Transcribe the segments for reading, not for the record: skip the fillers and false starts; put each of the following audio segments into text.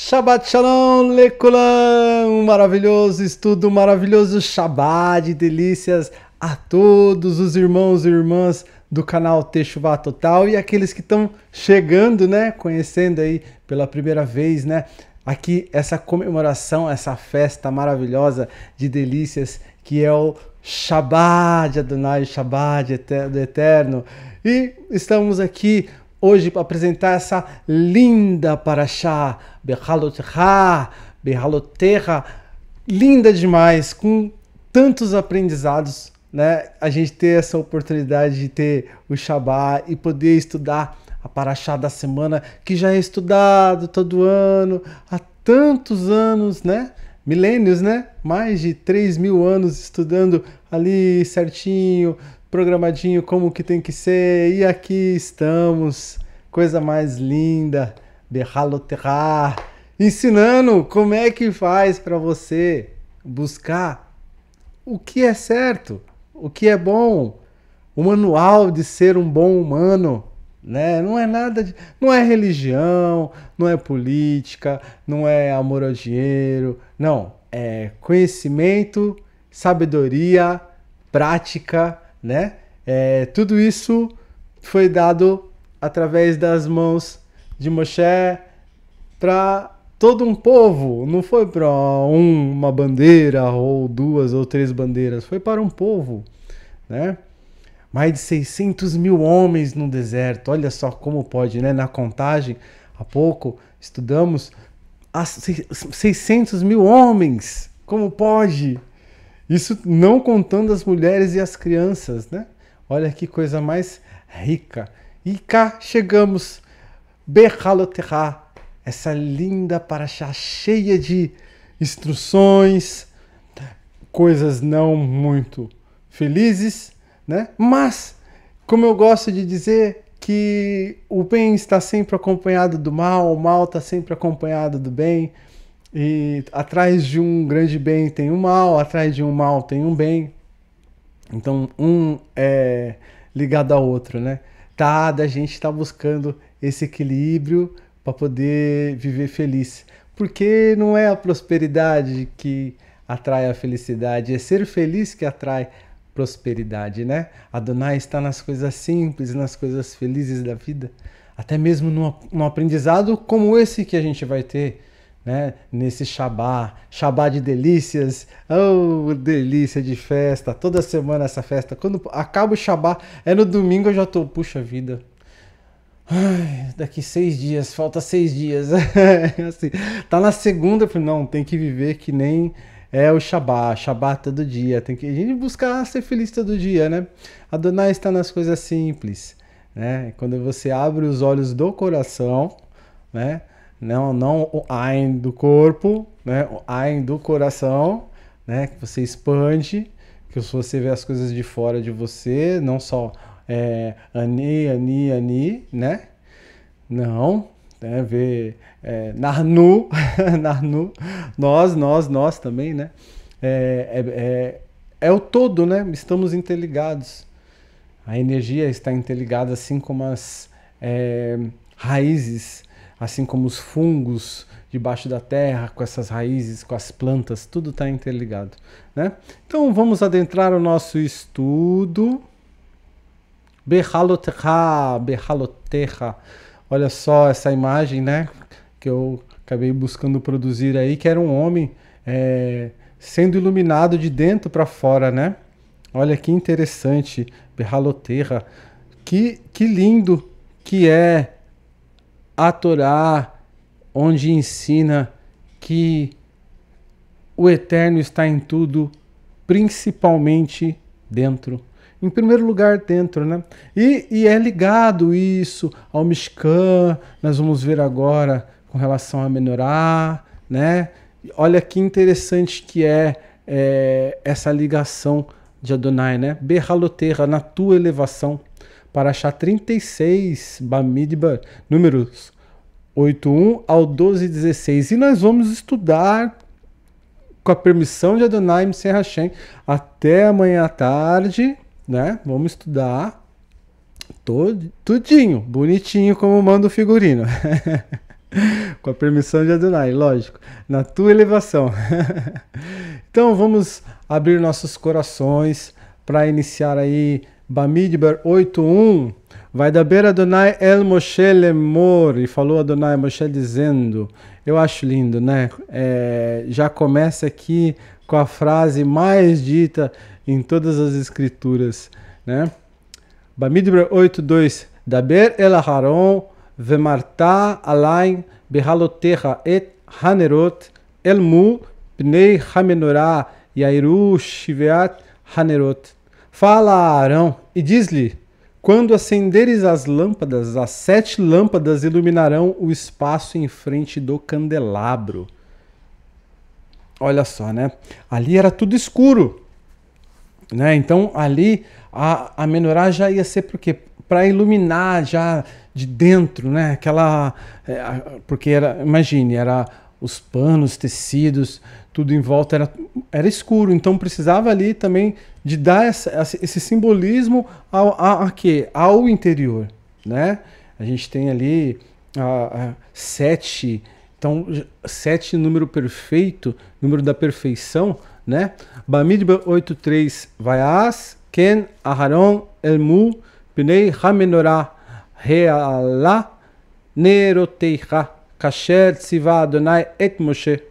Shabbat Shalom Lekulam, um maravilhoso estudo, um maravilhoso Shabbat de delícias a todos os irmãos e irmãs do canal Teshuvah Total e aqueles que estão chegando, né, conhecendo aí pela primeira vez, né, aqui essa comemoração, essa festa maravilhosa de delícias que é o Shabbat de Adonai, Shabbat do Eterno. E estamos aqui hoje para apresentar essa linda Parashá, Behalotecha, Behalotecha, linda demais, com tantos aprendizados, né? A gente ter essa oportunidade de ter o Shabbat e poder estudar a Parashá da semana, que já é estudado todo ano, há tantos anos, né? Milênios, né? Mais de 3.000 anos estudando ali certinho, programadinho como que tem que ser, e aqui estamos, coisa mais linda, Behalotecha, ensinando como é que faz para você buscar o que é certo, o que é bom, o manual de ser um bom humano, né? Não é nada de, não é religião, não é política, não é amor ao dinheiro, não, é conhecimento, sabedoria, prática, né? Tudo isso foi dado através das mãos de Moshe para todo um povo, não foi para uma bandeira ou duas ou três bandeiras, foi para um povo, né? Mais de 600.000 homens no deserto, olha só como pode, né? Na contagem, há pouco estudamos 600.000 homens, como pode? Isso não contando as mulheres e as crianças, né? Olha que coisa mais rica. E cá chegamos, Behalotecha, essa linda Parashá cheia de instruções, coisas não muito felizes, né? Mas, como eu gosto de dizer, que o bem está sempre acompanhado do mal, o mal está sempre acompanhado do bem, e atrás de um grande bem tem um mal, atrás de um mal tem um bem, então um é ligado ao outro, né? Da gente está buscando esse equilíbrio para poder viver feliz, porque não é a prosperidade que atrai a felicidade, é ser feliz que atrai prosperidade, né? Adonai está nas coisas simples, nas coisas felizes da vida, até mesmo num aprendizado como esse que a gente vai ter, né? Nesse Shabbat de delícias, oh, delícia de festa, toda semana essa festa, quando acaba o Shabbat, no domingo eu já tô, puxa vida, ai, daqui 6 dias, falta 6 dias, assim, tá na segunda, eu falei, não, tem que viver que nem o Shabbat todo dia, tem que a gente buscar ser feliz todo dia, né? Adonai está nas coisas simples, né? Quando você abre os olhos do coração, né? Não o Ain do corpo, né? O Ain do coração, né? Que você expande, que você vê as coisas de fora de você, não só ani, né? Não, né? Ver Narnu, Narnu, nós também, né? É o todo, né? Estamos interligados. A energia está interligada, assim como as raízes, assim como os fungos debaixo da terra, com essas raízes, com as plantas, tudo está interligado, né? Então vamos adentrar o nosso estudo. Behalotecha, Behalotecha. Olha só essa imagem, né? Que eu acabei buscando produzir aí, que era um homem sendo iluminado de dentro para fora, né? Olha que interessante, Behalotecha. Que lindo que é a Torá, onde ensina que o Eterno está em tudo, principalmente dentro. Em primeiro lugar, dentro, né? E é ligado isso ao Mishkan, nós vamos ver agora com relação a Menorá, né? Olha que interessante que essa ligação de Adonai, né? Behalotecha, na tua elevação. Parashá 36, Bamidbar, números 8.1 ao 12.16. E nós vamos estudar, com a permissão de Adonai Messeh Hashem, até amanhã à tarde, né? Vamos estudar tudinho, bonitinho, como manda o figurino. Com a permissão de Adonai, lógico. Na tua elevação. Então vamos abrir nossos corações para iniciar aí Bamidbar 8.1. Vai daber Adonai el Moshe lemor. E falou Adonai Moshe dizendo. Eu acho lindo, né? Já começa aqui com a frase mais dita em todas as escrituras, né? Bamidbar 8.2. Daber el Aharon vemarta alain behalotecha et hanerot elmu pnei hamenorá yairu shiveat hanerot. Fala a Arão e diz-lhe: quando acenderes as lâmpadas, as 7 lâmpadas iluminarão o espaço em frente do candelabro. Olha só, né? Ali era tudo escuro, né? Então ali a menorá já ia ser por quê? Para iluminar já de dentro, né? Aquela, porque era, imagine, era os panos, tecidos, tudo em volta era escuro, então precisava ali também de dar esse simbolismo ao interior, né? A gente tem ali 7, então 7 número perfeito, número da perfeição, né? Bamidbar 8.3, Vaias ken Aharon elmu pnei hamenorá Reala Neroteicha Kasher Tzivá Adonai et Moshe.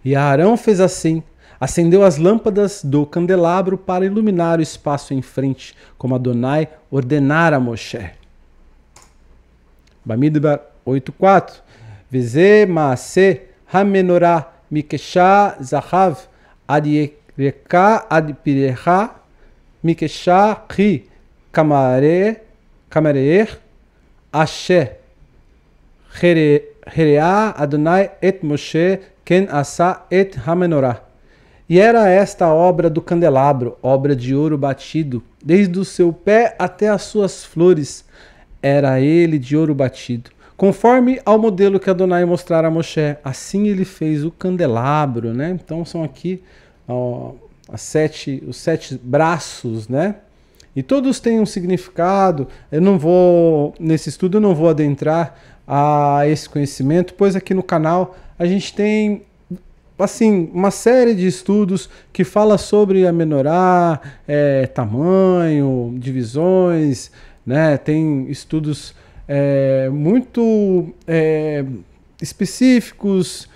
E Arão fez assim, acendeu as lâmpadas do candelabro para iluminar o espaço em frente, como Adonai ordenara a Moshe. Bamidbar 8.4. Veze Maase Hamenorá Mikeshá Zahav Adiereka Adpirecha Mikeshá Ri Kamareer Asher Hereá Adonai et Moshe Ken Asa et Hamenorá. E era esta a obra do candelabro, obra de ouro batido, desde o seu pé até as suas flores. Era ele de ouro batido, conforme ao modelo que Adonai mostrara a Moshe. Assim ele fez o candelabro, né? Então são aqui os 7 braços, né? E todos têm um significado. Nesse estudo eu não vou adentrar a esse conhecimento, pois aqui no canal a gente tem assim uma série de estudos que fala sobre a menorá, tamanho, divisões, né? Tem estudos muito específicos,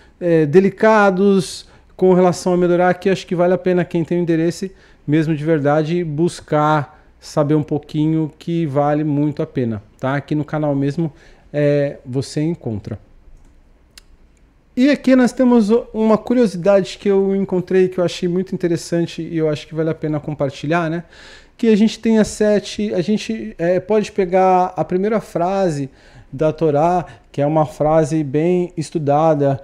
delicados com relação a menorá, que acho que vale a pena quem tem interesse mesmo de verdade buscar saber um pouquinho, que vale muito a pena, tá? Aqui no canal mesmo você encontra. E aqui nós temos uma curiosidade que eu encontrei, que eu achei muito interessante e eu acho que vale a pena compartilhar, né? Que a gente tem a gente pode pegar a primeira frase da Torá, que é uma frase bem estudada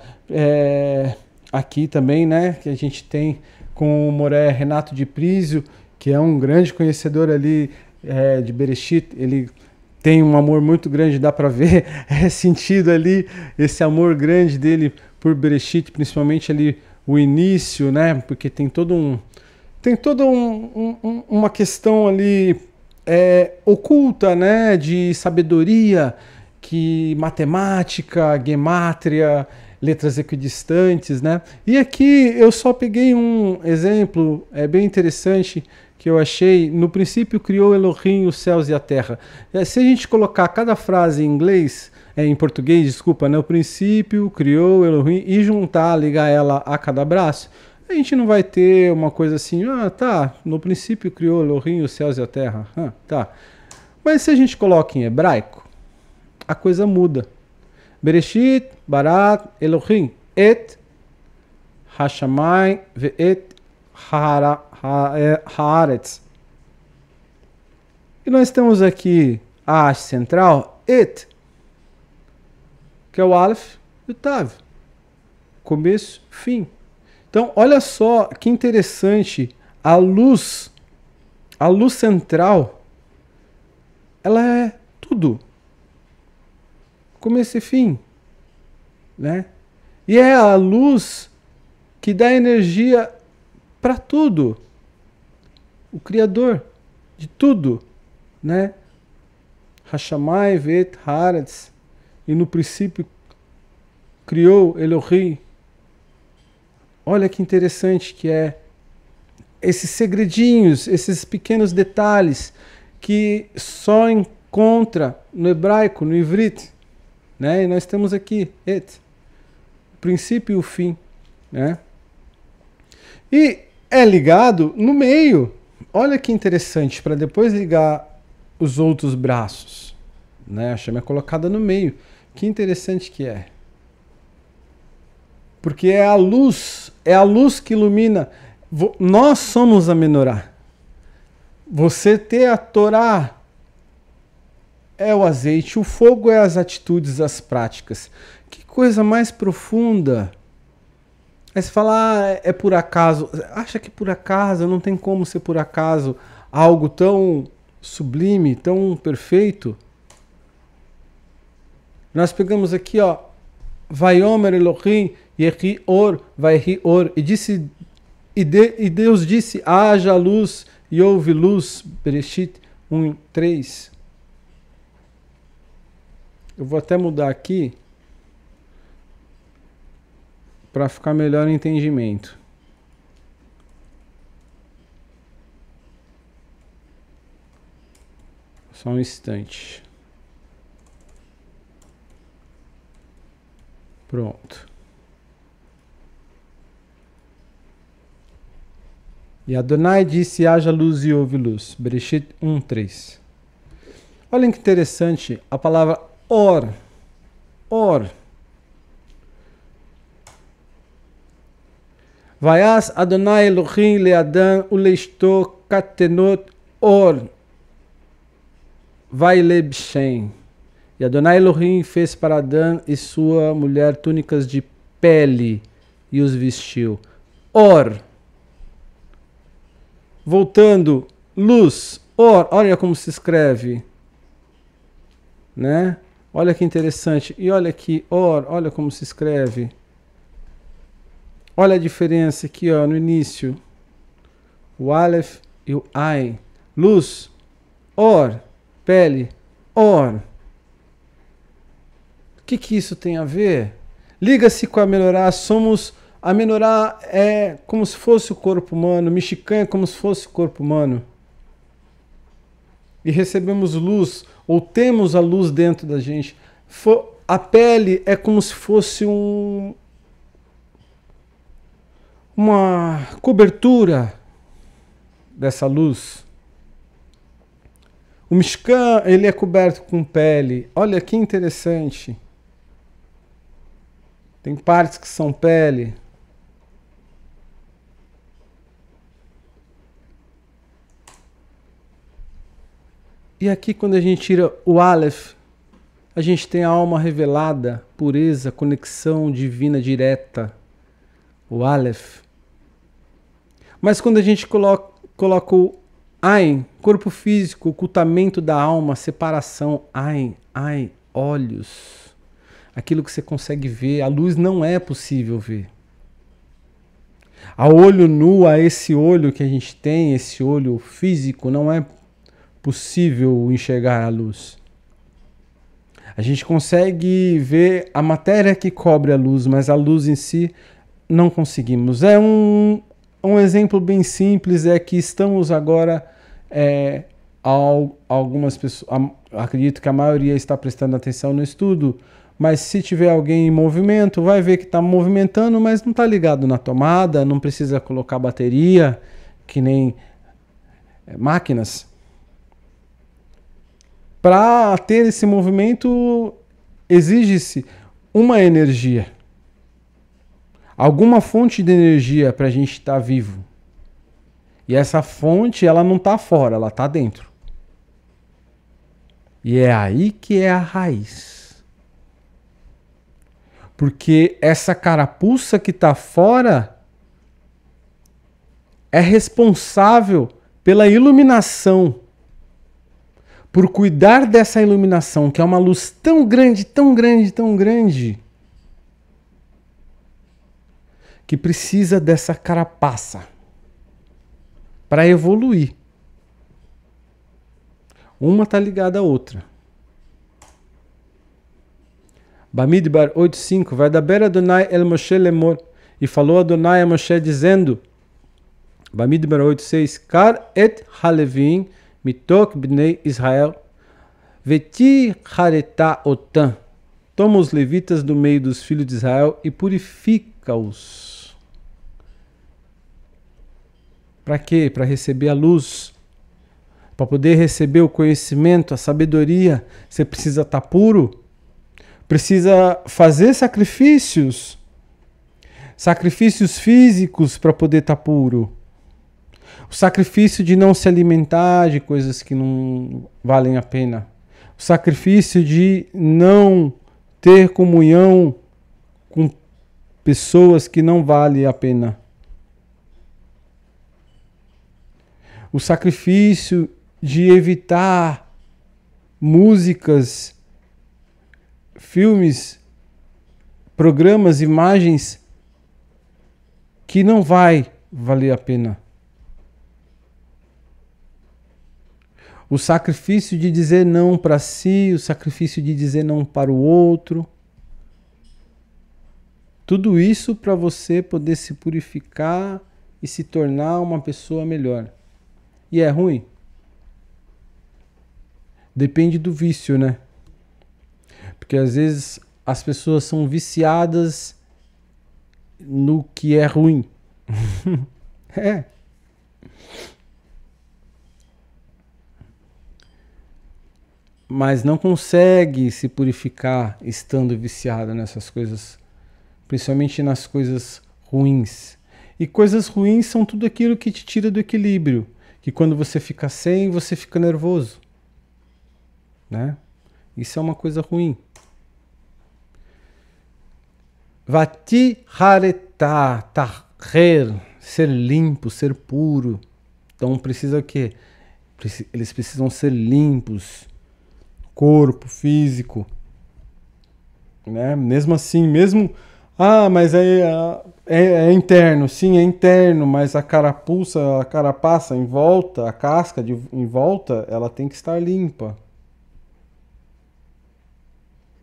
aqui também, né? Que a gente tem com o Moré Renato de Prísio, que é um grande conhecedor ali de Bereshit. Ele tem um amor muito grande, dá para ver, sentido ali esse amor grande dele por Bereshit, principalmente ali o início, né? Porque tem toda uma questão ali oculta, né? De sabedoria, matemática, gemátria, letras equidistantes, né? E aqui eu só peguei um exemplo bem interessante que eu achei. No princípio criou Elohim os céus e a terra. Se a gente colocar cada frase em inglês, em português, desculpa, né? O princípio criou Elohim e juntar, ligar ela a cada braço, a gente não vai ter uma coisa assim, no princípio criou Elohim os céus e a terra, tá. Mas se a gente coloca em hebraico, a coisa muda. Bereshit, Barat, Elohim, et Hashamayim ve'et Haaretz. E nós temos aqui a haste central, et, que é o Aleph e o Tav. Começo, fim. Então, olha só que interessante, a luz central, ela é tudo. Começo e fim, né? E é a luz que dá energia para tudo. O Criador de tudo, né? Hashamai, Vet, Haaretz. E no princípio criou Elohim. Olha que interessante que é esses segredinhos, esses pequenos detalhes que só encontra no hebraico, no ivrit, né? E nós temos aqui o princípio e o fim, né? E é ligado no meio. Olha que interessante, para depois ligar os outros braços, né? A chama é colocada no meio. Que interessante que é. Porque é a luz que ilumina. Nós somos a menorá. Você ter a Torá é o azeite, o fogo é as atitudes, as práticas. Que coisa mais profunda. Aí você fala, é por acaso. Acha que por acaso, não tem como ser por acaso algo tão sublime, tão perfeito? Nós pegamos aqui, ó, Vaiomer Elohim Yehi Or, Vaihi Or, e Deus disse, haja luz e houve luz, Bereshit 1:3. Eu vou até mudar aqui para ficar melhor o entendimento. Só um instante. Pronto. E Adonai disse, haja luz e houve luz. Bereshit 1:3. Olha que interessante a palavra or. Or. Vayas Adonai Elohim leadam uleisto katenot or. Vaileb Shem. E Adonai Elohim fez para Adão e sua mulher túnicas de pele e os vestiu. Or. Voltando, luz. Or. Olha como se escreve. Né? Olha que interessante. E olha aqui, or. Olha como se escreve. Olha a diferença aqui, ó, no início. O Aleph e o Ain. Luz. Or. Pele. Or. O que isso tem a ver? Liga-se com a menorá. A menorá é como se fosse o corpo humano. Mishkan é como se fosse o corpo humano. E recebemos luz, ou temos a luz dentro da gente. A pele é como se fosse uma cobertura dessa luz. O Mishkan, ele é coberto com pele. Olha que interessante. Tem partes que são pele. E aqui quando a gente tira o Aleph, a gente tem a alma revelada, pureza, conexão divina direta. O Aleph. Mas quando a gente coloca o Ain, corpo físico, ocultamento da alma, separação, Ain, olhos. Aquilo que você consegue ver, a luz não é possível ver. A olho nu, a esse olho que a gente tem, esse olho físico, não é possível enxergar a luz. A gente consegue ver a matéria que cobre a luz, mas a luz em si não conseguimos. É um exemplo bem simples, é que estamos agora, algumas pessoas, acredito que a maioria está prestando atenção no estudo, mas se tiver alguém em movimento, vai ver que está movimentando, mas não está ligado na tomada, não precisa colocar bateria, que nem máquinas. Para ter esse movimento, exige-se uma energia. Alguma fonte de energia para a gente estar vivo. E essa fonte, ela não está fora, ela está dentro. E é aí que é a raiz. Porque essa carapuça que está fora é responsável pela iluminação. Por cuidar dessa iluminação, que é uma luz tão grande, tão grande, tão grande, que precisa dessa carapaça para evoluir. Uma está ligada à outra. Bamidbar 8.5. Vadaber Adonai el Moshe lemor. E falou Adonai a Moshe dizendo, Bamidbar 8.6. Kar et halevim mitok bnei Israel. Veti hareta otan. Toma os levitas do meio dos filhos de Israel e purifica-os. Para quê? Para receber a luz. Para poder receber o conhecimento, a sabedoria, você precisa estar puro. Precisa fazer sacrifícios. Sacrifícios físicos para poder estar puro. O sacrifício de não se alimentar de coisas que não valem a pena. O sacrifício de não ter comunhão com pessoas que não valem a pena. O sacrifício de evitar músicas, filmes, programas, imagens que não vai valer a pena. O sacrifício de dizer não para si, o sacrifício de dizer não para o outro. Tudo isso para você poder se purificar e se tornar uma pessoa melhor. E é ruim? Depende do vício, né? Porque às vezes as pessoas são viciadas no que é ruim. É. Mas não consegue se purificar estando viciada nessas coisas, principalmente nas coisas ruins. E coisas ruins são tudo aquilo que te tira do equilíbrio, que quando você fica sem, você fica nervoso, né? Isso é uma coisa ruim. Vati haretá, taher, ser limpo, ser puro. Então precisa o quê? Eles precisam ser limpos. Corpo, físico, né? Mesmo assim, mesmo... Ah, mas é interno. Sim, é interno, mas a carapaça em volta, a casca em volta, ela tem que estar limpa.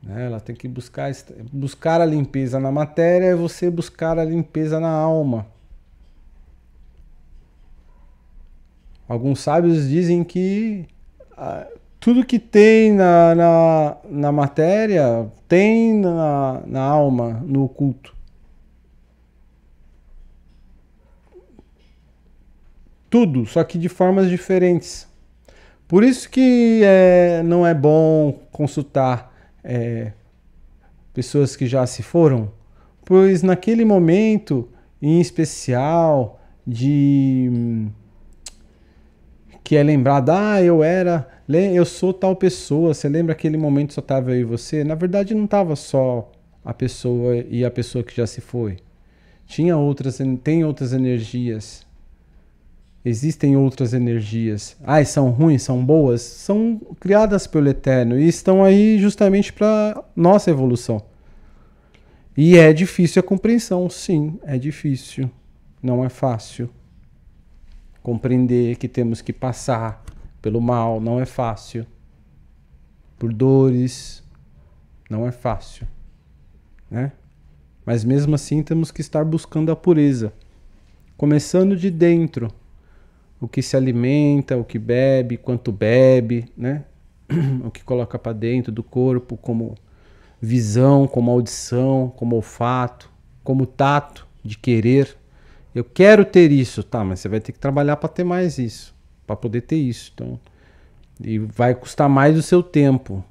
Né? Ela tem que buscar a limpeza na matéria, é você buscar a limpeza na alma. Alguns sábios dizem que... tudo que tem na matéria, tem na alma, no oculto. Tudo, só que de formas diferentes. Por isso que não é bom consultar pessoas que já se foram, pois naquele momento, em especial, que é lembrado, eu sou tal pessoa, você lembra aquele momento só estava eu e você? Na verdade não estava só a pessoa e a pessoa que já se foi. Tem outras energias. Existem outras energias. São ruins, são boas? São criadas pelo Eterno e estão aí justamente para nossa evolução. E é difícil a compreensão, sim, é difícil. Não é fácil. Compreender que temos que passar pelo mal não é fácil. Por dores, não é fácil, né? Mas mesmo assim temos que estar buscando a pureza. Começando de dentro. O que se alimenta, o que bebe, quanto bebe, né? O que coloca para dentro do corpo, como visão, como audição, como olfato, como tato, de querer. Eu quero ter isso, tá? Mas você vai ter que trabalhar para ter mais isso, para poder ter isso. Então, e vai custar mais do seu tempo.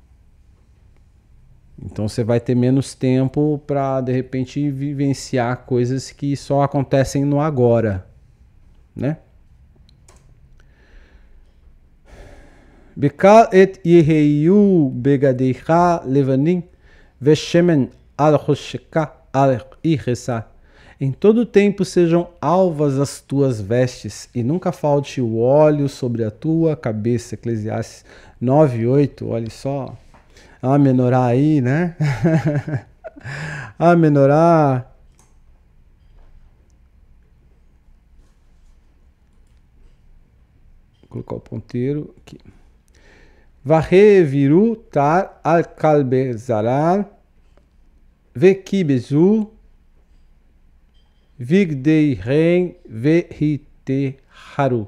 Então você vai ter menos tempo para de repente vivenciar coisas que só acontecem no agora, né? Bekal et yeheyu begadeicha levanim veshemen al rosheka al ihesa. Em todo tempo sejam alvas as tuas vestes, e nunca falte o óleo sobre a tua cabeça. Eclesiastes 9:8, olha só. A menorá aí, né? A menorá. Vou colocar o ponteiro aqui. Varre viru tar al kalbezarar Vekibezu, Vigdei Ren, Vehite Haru.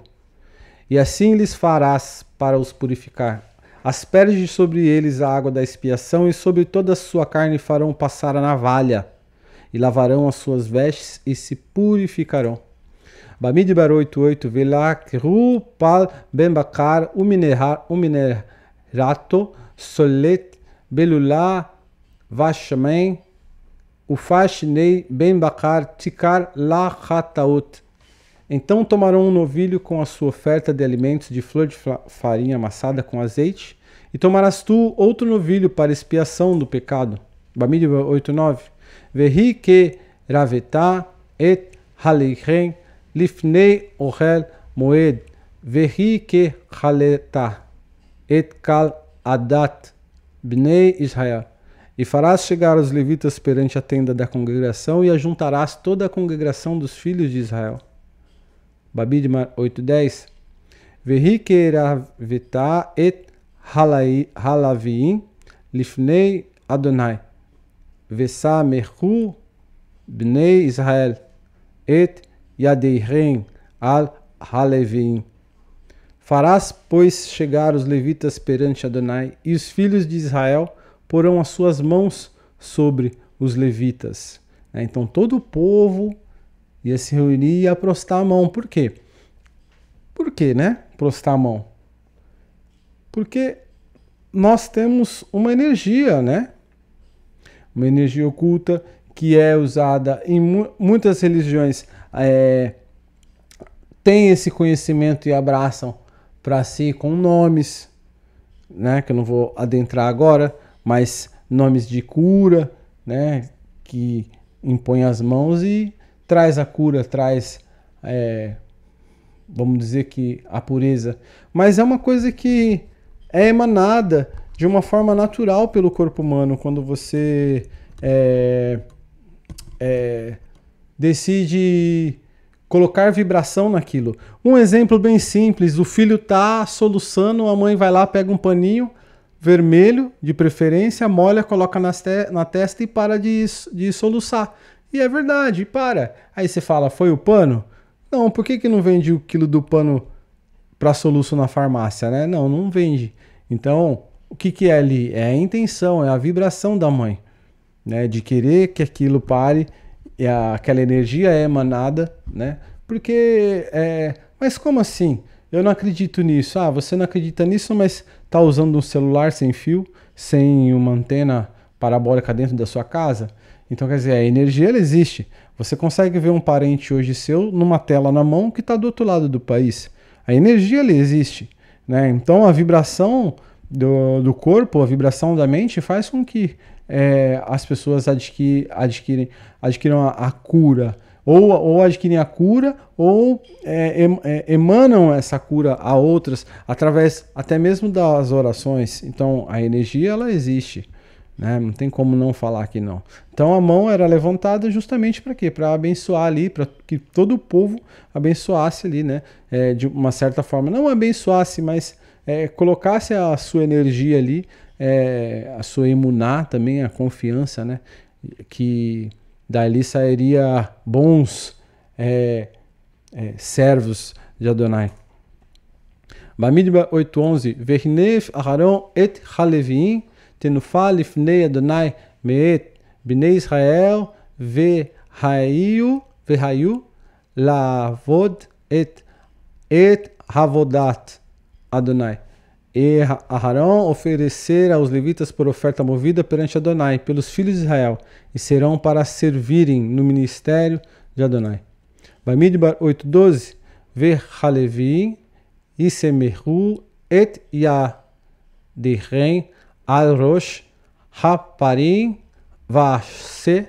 E assim lhes farás para os purificar. Asperge sobre eles a água da expiação, e sobre toda a sua carne farão passar a navalha, e lavarão as suas vestes e se purificarão. Bamidbar 88, Velakru pal bembakar uminerato solet belulá vashamen ufashnei bembakar tikar lachataut. Então tomarão um novilho com a sua oferta de alimentos de flor de farinha amassada com azeite, e tomarás tu outro novilho para expiação do pecado. Bamidbar 89, Vehi ke ravetá et halichem Lifnei Ohel Moed, Vehi ke Haletá, Et Kal Adat, Bnei Israel. E farás chegar os levitas perante a tenda da congregação, e ajuntarás toda a congregação dos filhos de Israel. Bamidbar 8:10. Vehi ke ravetá et halavim, Lifnei Adonai, Vesa mechu Bnei Israel, et Yadeiren al-Halevim. Farás, pois, chegar os levitas perante Adonai, e os filhos de Israel porão as suas mãos sobre os levitas. Então todo o povo ia se reunir e ia prostar a mão. Por quê? Por que, né? Prostar a mão. Porque nós temos uma energia, né? Uma energia oculta que é usada em muitas religiões. Tem esse conhecimento e abraçam para si com nomes, né, que eu não vou adentrar agora, mas nomes de cura, né, que impõe as mãos e traz a cura, traz, vamos dizer que a pureza. Mas é uma coisa que é emanada de uma forma natural pelo corpo humano, quando você decide colocar vibração naquilo. Um exemplo bem simples: o filho está soluçando, a mãe vai lá, pega um paninho vermelho, de preferência, molha, coloca na testa e para de soluçar. E é verdade, para. Aí você fala, foi o pano? Não, por que não vende o quilo do pano para soluço na farmácia, né? Não, não vende. Então, o que é ali? É a intenção, é a vibração da mãe, né? De querer que aquilo pare, e aquela energia é emanada, né? Porque, mas como assim? Eu não acredito nisso. Ah, você não acredita nisso, mas está usando um celular sem fio, sem uma antena parabólica dentro da sua casa? Então, quer dizer, a energia ela existe. Você consegue ver um parente hoje seu numa tela na mão que está do outro lado do país. A energia ela existe, né? Então, a vibração do corpo, a vibração da mente faz com que as pessoas adquiram a cura, ou adquirem a cura, ou emanam essa cura a outras, através até mesmo das orações. Então a energia ela existe, né? Não tem como não falar que não. Então a mão era levantada justamente para quê? Para abençoar ali, para que todo o povo abençoasse ali, né? De uma certa forma, não abençoasse, mas colocasse a sua energia ali, a sua emuná também, a confiança, né? Que dali sairia bons servos de Adonai. Bamidbar 8:11. Vechinef Aharon et Halevim tenufá lifnei Adonai meet bnei Israel vehayu lavod et havodat Adonai. E Aharon oferecer aos levitas por oferta movida perante Adonai, pelos filhos de Israel, e serão para servirem no ministério de Adonai. Bamidbar 8:12. Vehalevi isemehu et yadirem al rosh haparim vase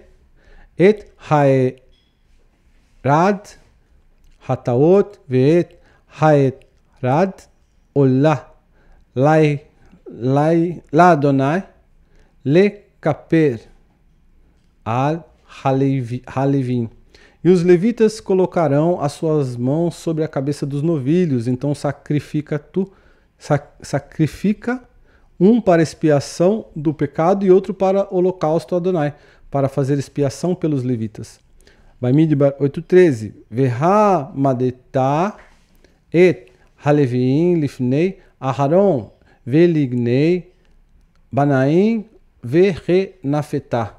et haerad hataot veet haerad olah La Adonai le kaper al halevim. E os levitas colocarão as suas mãos sobre a cabeça dos novilhos. Então sacrifica um para expiação do pecado e outro para holocausto a Adonai, para fazer expiação pelos levitas. Bamidbar 8:13. Veha madeta et haleviim lifnei Aharon velignei banaim verenafetá.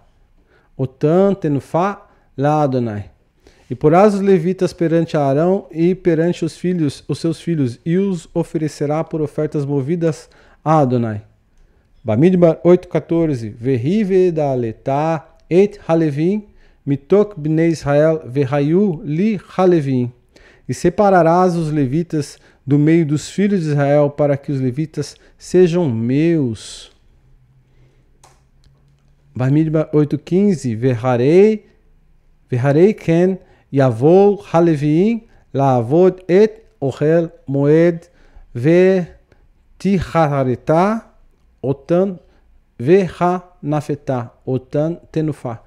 Otan tenufá la Adonai. E porás os levitas perante Arão e perante os seus filhos, e os oferecerá por ofertas movidas a Adonai. Bamidbar 8:14. Vehive da letá et halevim mitok bnei Israel vehayu li halevim. E separarás os levitas do meio dos filhos de Israel para que os levitas sejam meus. Bamidbar 8:15. Veharei ken Yavol Halevim Laavod et Ohel Moed Tihareta Otan Vehanafetá Otan Tenufá.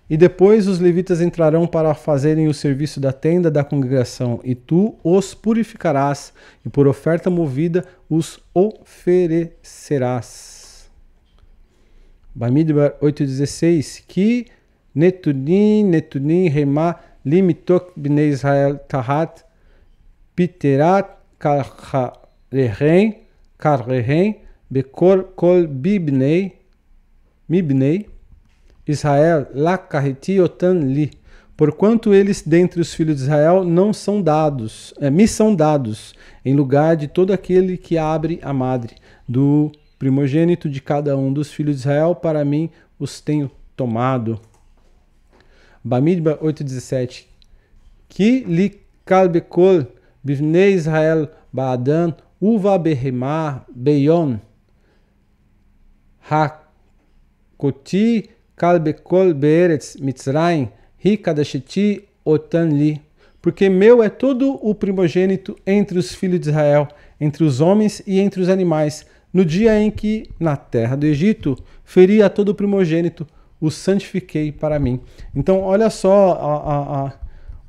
E depois os levitas entrarão para fazerem o serviço da tenda da congregação, e tu os purificarás, e por oferta movida os oferecerás. Bamidbar 8:16. Ki netunim remá limitok bnei Israel tahat piterat karrehem bekor kol mibnei Israel la karreti otan li. Porquanto eles dentre os filhos de Israel não são dados, me são dados, em lugar de todo aquele que abre a madre, do primogênito de cada um dos filhos de Israel, para mim os tenho tomado. Bamidbar 8:17. Ki li kalbekol bivnei Israel ba'adan uva behemah beyon hakoti kalbekol beeretz mitzrayim hi kadasheti otan li. Porque meu é todo o primogênito entre os filhos de Israel, entre os homens e entre os animais, no dia em que, na terra do Egito, feri a todo o primogênito, o santifiquei para mim. Então, olha só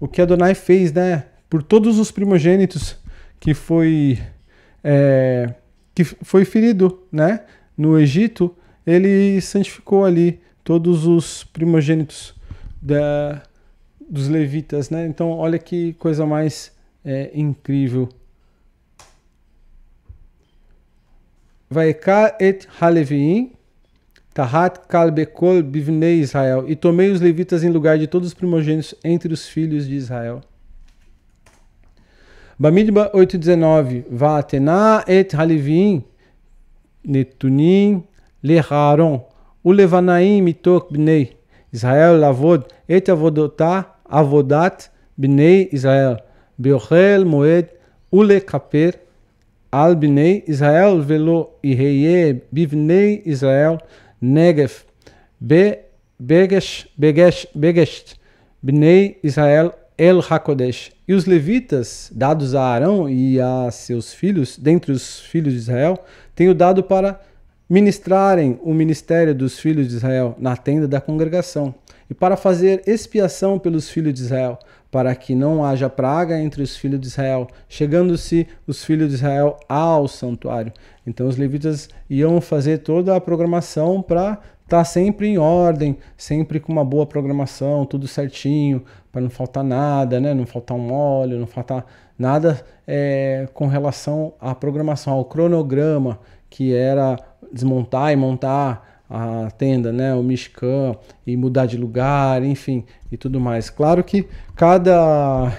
o que Adonai fez, né? Por todos os primogênitos que foi ferido, né? No Egito, ele santificou ali todos os primogênitos dos levitas, né? Então, olha que coisa mais incrível. Vaikar et haleviim tahat kalbekol bivnei Israel. E tomei os levitas em lugar de todos os primogênitos entre os filhos de Israel. Bamidbar 8:19. Va'atena et haleviim netunim leharon ulevanaim mitok bnei Israel lavod et avodat bnei Israel beochel moed ulekaper al bnei Israel velo iheye bivnei Israel negev begesht bnei Israel el hakodesh. E os levitas, dados a Arão e a seus filhos, dentre os filhos de Israel, tenho dado para ministrarem o ministério dos filhos de Israel na tenda da congregação, e para fazer expiação pelos filhos de Israel, para que não haja praga entre os filhos de Israel, chegando-se os filhos de Israel ao santuário. Então os levitas iam fazer toda a programação para estar sempre em ordem, sempre com uma boa programação, tudo certinho, para não faltar nada, né? Não faltar um óleo, não faltar nada com relação à programação, ao cronograma, que era desmontar e montar a tenda, né, o Mishkan, e mudar de lugar, enfim, e tudo mais. Claro que cada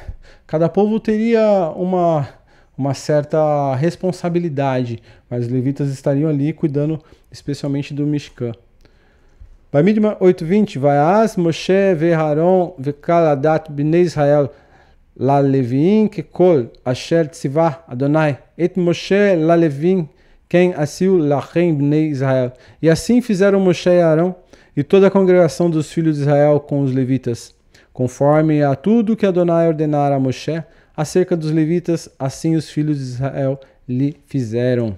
povo teria uma certa responsabilidade, mas os levitas estariam ali cuidando especialmente do Mishkan. Bamidbar 8:20. Vayas Moshe ve'Aaron ve'kaladat bnei Israel la Leviim kekol asher tzivah Adonai et Moshe la Leviim quem asiu lachem bnei Israel. E assim fizeram Moshe e Arão e toda a congregação dos filhos de Israel com os levitas, conforme a tudo que Adonai ordenara a Moshe acerca dos levitas, assim os filhos de Israel lhe fizeram.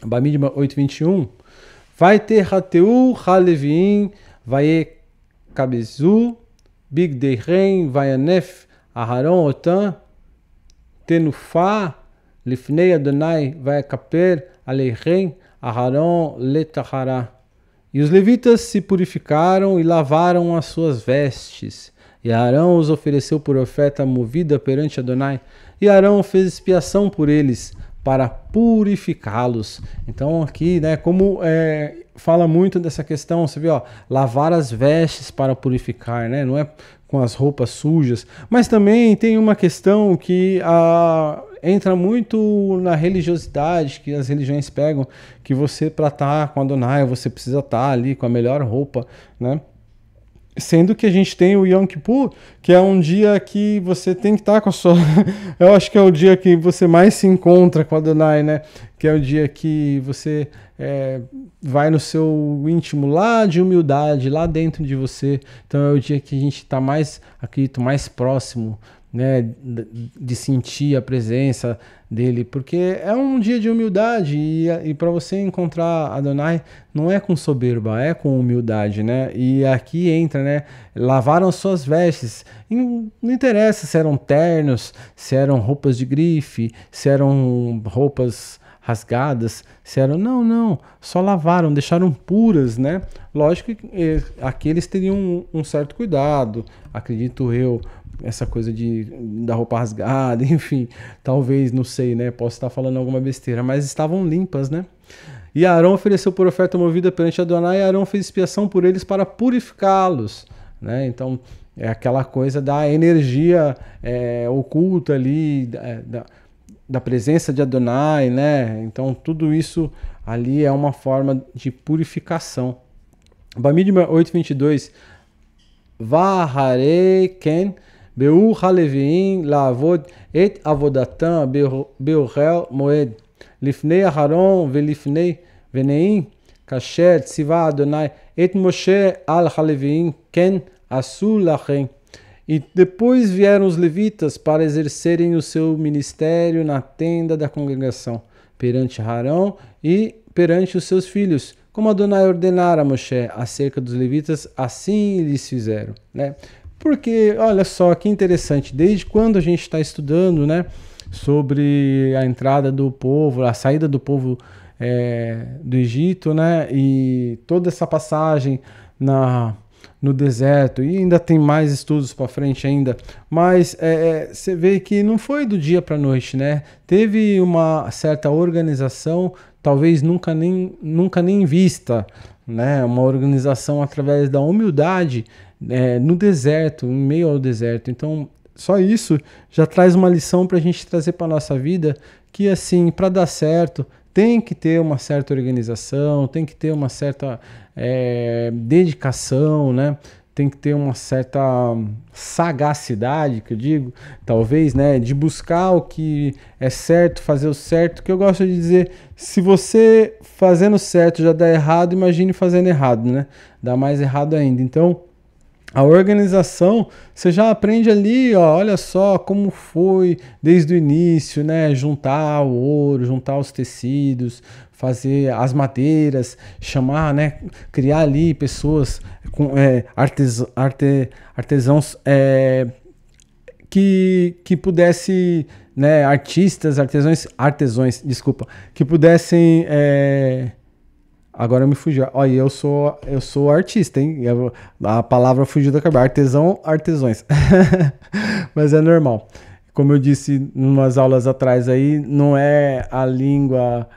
Bamidbar 8:21. Vai ter Hateu Haleviim, vai Kabezu, Bigdeirem, Vayanef, Aharon Otan, Tenufá, Lifnei Adonai, vai Kaper, Aleirem, Aharon Letahara. E os levitas se purificaram e lavaram as suas vestes. E Arão os ofereceu por oferta movida perante Adonai. E Arão fez expiação por eles para purificá-los. Então aqui, né, como fala muito dessa questão, você vê, ó, lavar as vestes para purificar, né? Não é com as roupas sujas, mas também tem uma questão que entra muito na religiosidade que as religiões pegam, que você, para estar com Adonai, você precisa estar ali com a melhor roupa, né? Sendo que a gente tem o Yom Kippur, que é um dia que você tem que estar com a sua... Eu acho que é o dia que você mais se encontra com Adonai, né? Que é o dia que você vai no seu íntimo lá de humildade, lá dentro de você. Então é o dia que a gente está mais, acredito, mais próximo, né, de sentir a presença dele, porque é um dia de humildade e para você encontrar Adonai não é com soberba, é com humildade, né? E aqui entra, né? Lavaram suas vestes. Não interessa se eram ternos, se eram roupas de grife, se eram roupas rasgadas, se eram... Não, só lavaram, deixaram puras, né? Lógico que aqui eles teriam um certo cuidado, acredito eu, essa coisa da roupa rasgada, enfim, talvez, não sei, né? Posso estar falando alguma besteira, mas estavam limpas, né? E Arão ofereceu por oferta movida perante Adonai, e Arão fez expiação por eles para purificá-los, né? Então, é aquela coisa da energia oculta ali, da presença de Adonai, né? Então, tudo isso ali é uma forma de purificação. Bamidbar 8:22, Vaharei ken Beu Haleviim Lavod et Avodatam Beorel Moed Lifnei Aharon Velifnei Veneim Kasher Tziva Adonai et Moshe al Haleviim Ken Asu Lachem. E depois vieram os levitas para exercerem o seu ministério na tenda da congregação, perante Arão e perante os seus filhos, como Adonai ordenara a Moshe acerca dos levitas, assim eles fizeram, né? Porque, olha só, que interessante, desde quando a gente está estudando, né, sobre a entrada do povo, a saída do povo do Egito, né, e toda essa passagem no deserto, e ainda tem mais estudos para frente ainda, mas você vê que não foi do dia para a noite, né? Teve uma certa organização, talvez nunca nem vista, né? Uma organização através da humildade no deserto, em meio ao deserto. Então, só isso já traz uma lição para a gente trazer para a nossa vida, que assim, para dar certo, tem que ter uma certa organização, tem que ter uma certa dedicação, né? Tem que ter uma certa sagacidade, que eu digo, talvez, né? De buscar o que é certo, fazer o certo, que eu gosto de dizer, se você fazendo certo já dá errado, imagine fazendo errado, né? Dá mais errado ainda. Então, a organização, você já aprende ali, ó, olha só como foi desde o início, né? Juntar o ouro, juntar os tecidos, fazer as madeiras, chamar, né? Criar ali pessoas com artesãos que pudesse, né? Artesões, desculpa, que pudessem agora eu me fugi. Olha, eu sou artista, hein? A palavra fugiu da cabeça. Artesão, artesões. Mas é normal. Como eu disse em umas aulas atrás aí, não é a língua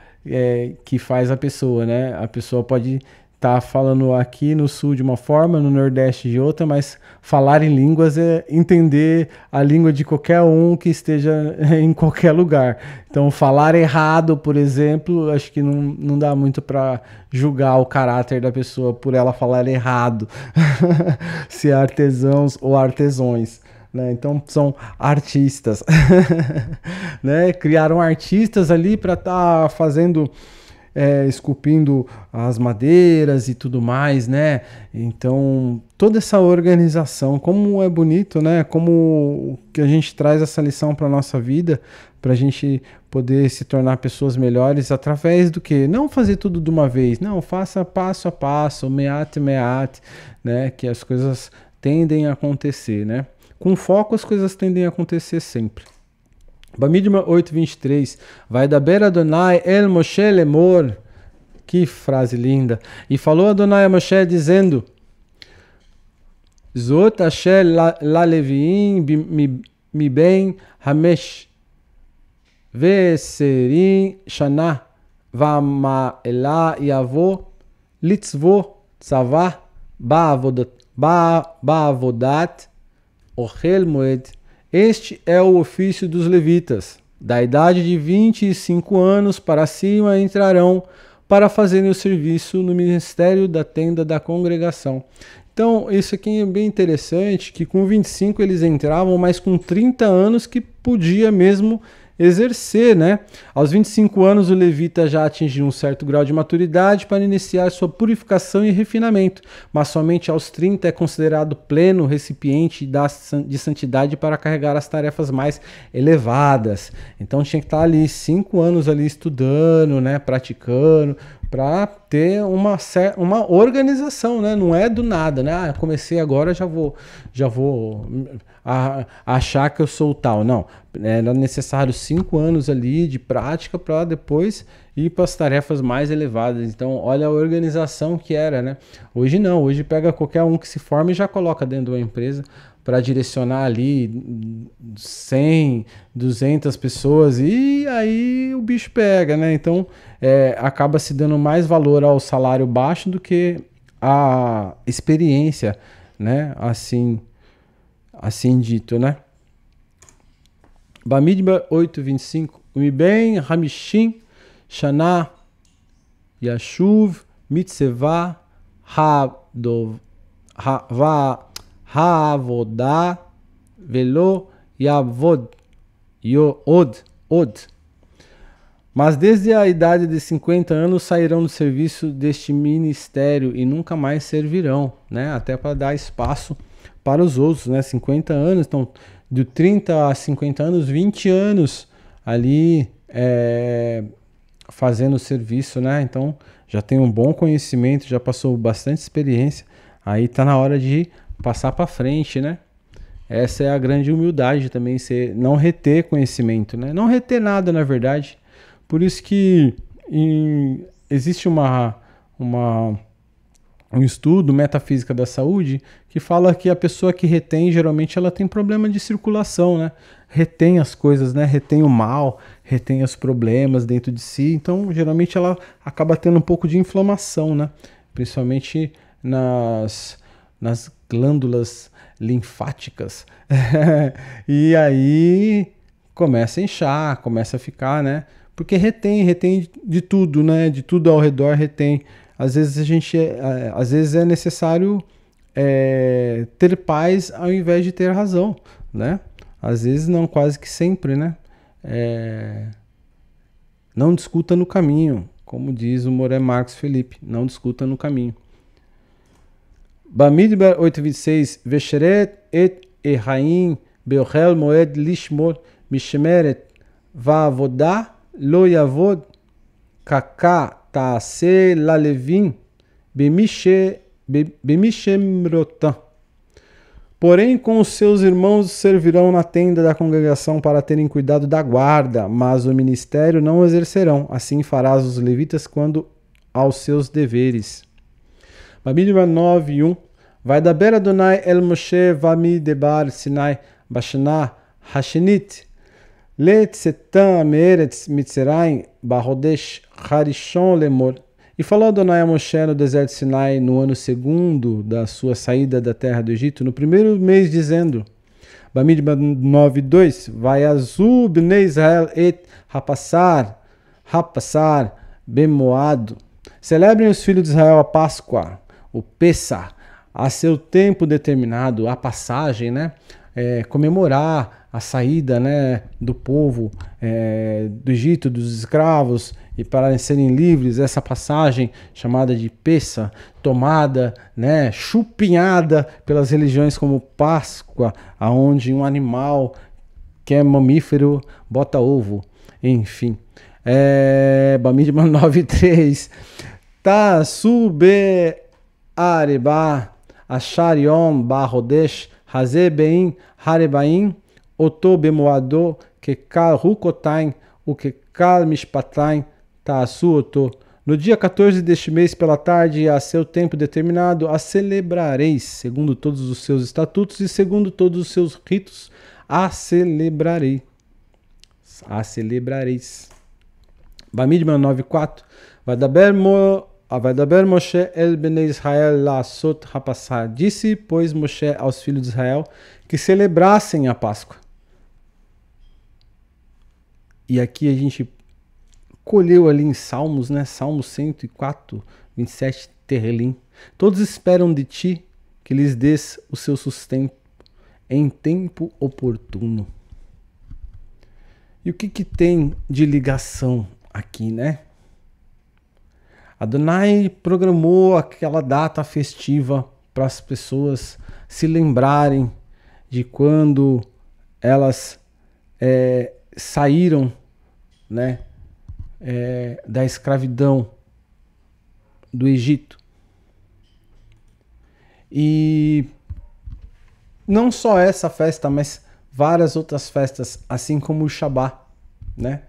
que faz a pessoa, né? A pessoa pode estar falando aqui no sul de uma forma, no nordeste de outra, mas falar em línguas é entender a língua de qualquer um que esteja em qualquer lugar. Então, falar errado, por exemplo, acho que não dá muito para julgar o caráter da pessoa por ela falar errado, se é artesãos ou artesões. Né? Então, são artistas. Né? Criaram artistas ali para estar fazendo... esculpindo as madeiras e tudo mais, né? Então, toda essa organização, como é bonito, né? Como que a gente traz essa lição para nossa vida, para a gente poder se tornar pessoas melhores através do que? Não fazer tudo de uma vez, não, faça passo a passo, meat, né? Que as coisas tendem a acontecer, né? Com foco as coisas tendem a acontecer sempre. Bamidbar 8:23, vai da beira Adonai el Moshe lemor, Que frase linda. E falou Adonai a Moshe dizendo: Zot asher la leviim mi ben hamesh ve'serim shana va'ma ela yavo litzvo tzavah ba'avodat ochel moed. Este é o ofício dos levitas. Da idade de 25 anos para cima entrarão para fazerem o serviço no ministério da tenda da congregação. Então, isso aqui é bem interessante, que com 25 eles entravam, mas com 30 anos que podia mesmo exercer, né? Aos 25 anos o levita já atingiu um certo grau de maturidade para iniciar sua purificação e refinamento, mas somente aos 30 é considerado pleno recipiente de santidade para carregar as tarefas mais elevadas. Então tinha que estar ali 5 anos ali estudando, né? Praticando, para ter uma organização, né? Não é do nada, né? Ah, comecei agora, já vou achar que eu sou tal. Não, era necessário 5 anos ali de prática para depois ir para as tarefas mais elevadas. Então, olha a organização que era, né? Hoje não, hoje pega qualquer um que se forma e já coloca dentro de uma empresa para direcionar ali 100, 200 pessoas e aí o bicho pega, né? Então, acaba se dando mais valor ao salário baixo do que a experiência, né? Assim dito, né? Bamidbar 8:25. Umiben Hamishim Shana Yashuv Mitzvah Havodah Velo Yavod Od. Mas desde a idade de 50 anos sairão do serviço deste ministério e nunca mais servirão, né? Até para dar espaço para os outros, né? 50 anos, então de 30 a 50 anos, 20 anos ali fazendo o serviço, né? Então já tem um bom conhecimento, já passou bastante experiência, aí tá na hora de passar para frente, né? Essa é a grande humildade também, não reter conhecimento, né? Não reter nada, na verdade. Por isso que existe um estudo, Metafísica da Saúde, que fala que a pessoa que retém, geralmente ela tem problema de circulação, né? Retém as coisas, né? Retém o mal, retém os problemas dentro de si. Então, geralmente ela acaba tendo um pouco de inflamação, né? Principalmente nas glândulas linfáticas. E aí começa a inchar, começa a ficar, né? Porque retém de tudo, né? De tudo ao redor retém. Às vezes às vezes é necessário ter paz ao invés de ter razão, né? Às vezes não, quase que sempre, né? Não discuta no caminho, como diz o Moré Marcos Felipe, não discuta no caminho. Bamidbar 8:26, Vesheret et Ehaim Beochel Moed Lishmor Mishmeret Vavodah Lo Yavod Kaka Taase Lalevim Bemishemrotan. Porém, com os seus irmãos servirão na tenda da congregação para terem cuidado da guarda, mas o ministério não exercerão. Assim farás os levitas quando aos seus deveres. Bamidbar 9:1. Vai da beira Adonai el Moshe vami debar Sinai Bashanah Hashenit Letzetam meretz Mitzrayim Bahodesh Harishon lemor. E falou Adonai a Moshe no deserto de Sinai no ano segundo da sua saída da terra do Egito, no primeiro mês, dizendo: Bamidbar 9:2. Vai azul bnei Israel et Hapassar bemoado. Celebrem os filhos de Israel a Páscoa, o Pessah, a seu tempo determinado, a passagem, né? Comemorar a saída, né, do povo do Egito, dos escravos, e para serem livres, essa passagem chamada de Pessah, tomada, né, chupinhada pelas religiões como Páscoa, aonde um animal que é mamífero bota ovo, enfim. Bamidbar 9:3. Tá sube areba Ashar Yom Bahodesh Hazeh Bein Harebaim Oto Bemoado Kekal Rukotain Ukekal Mishpatain Ta'asu Oto No dia 14 deste mês, pela tarde, a seu tempo determinado, a celebrareis, segundo todos os seus estatutos e segundo todos os seus ritos, a celebrareis. Bamidbar 9.4. Vadaber Moshe el Bnei Israel Laasot Hapassah. Disse, pois, Moshe aos filhos de Israel que celebrassem a Páscoa. E aqui a gente colheu ali em Salmos, né? Salmos 104, 27, Terrelim. Todos esperam de ti que lhes dês o seu sustento em tempo oportuno. E o que tem de ligação aqui, né? Adonai programou aquela data festiva para as pessoas se lembrarem de quando elas saíram, né, da escravidão do Egito. E não só essa festa, mas várias outras festas, assim como o Shabá, né?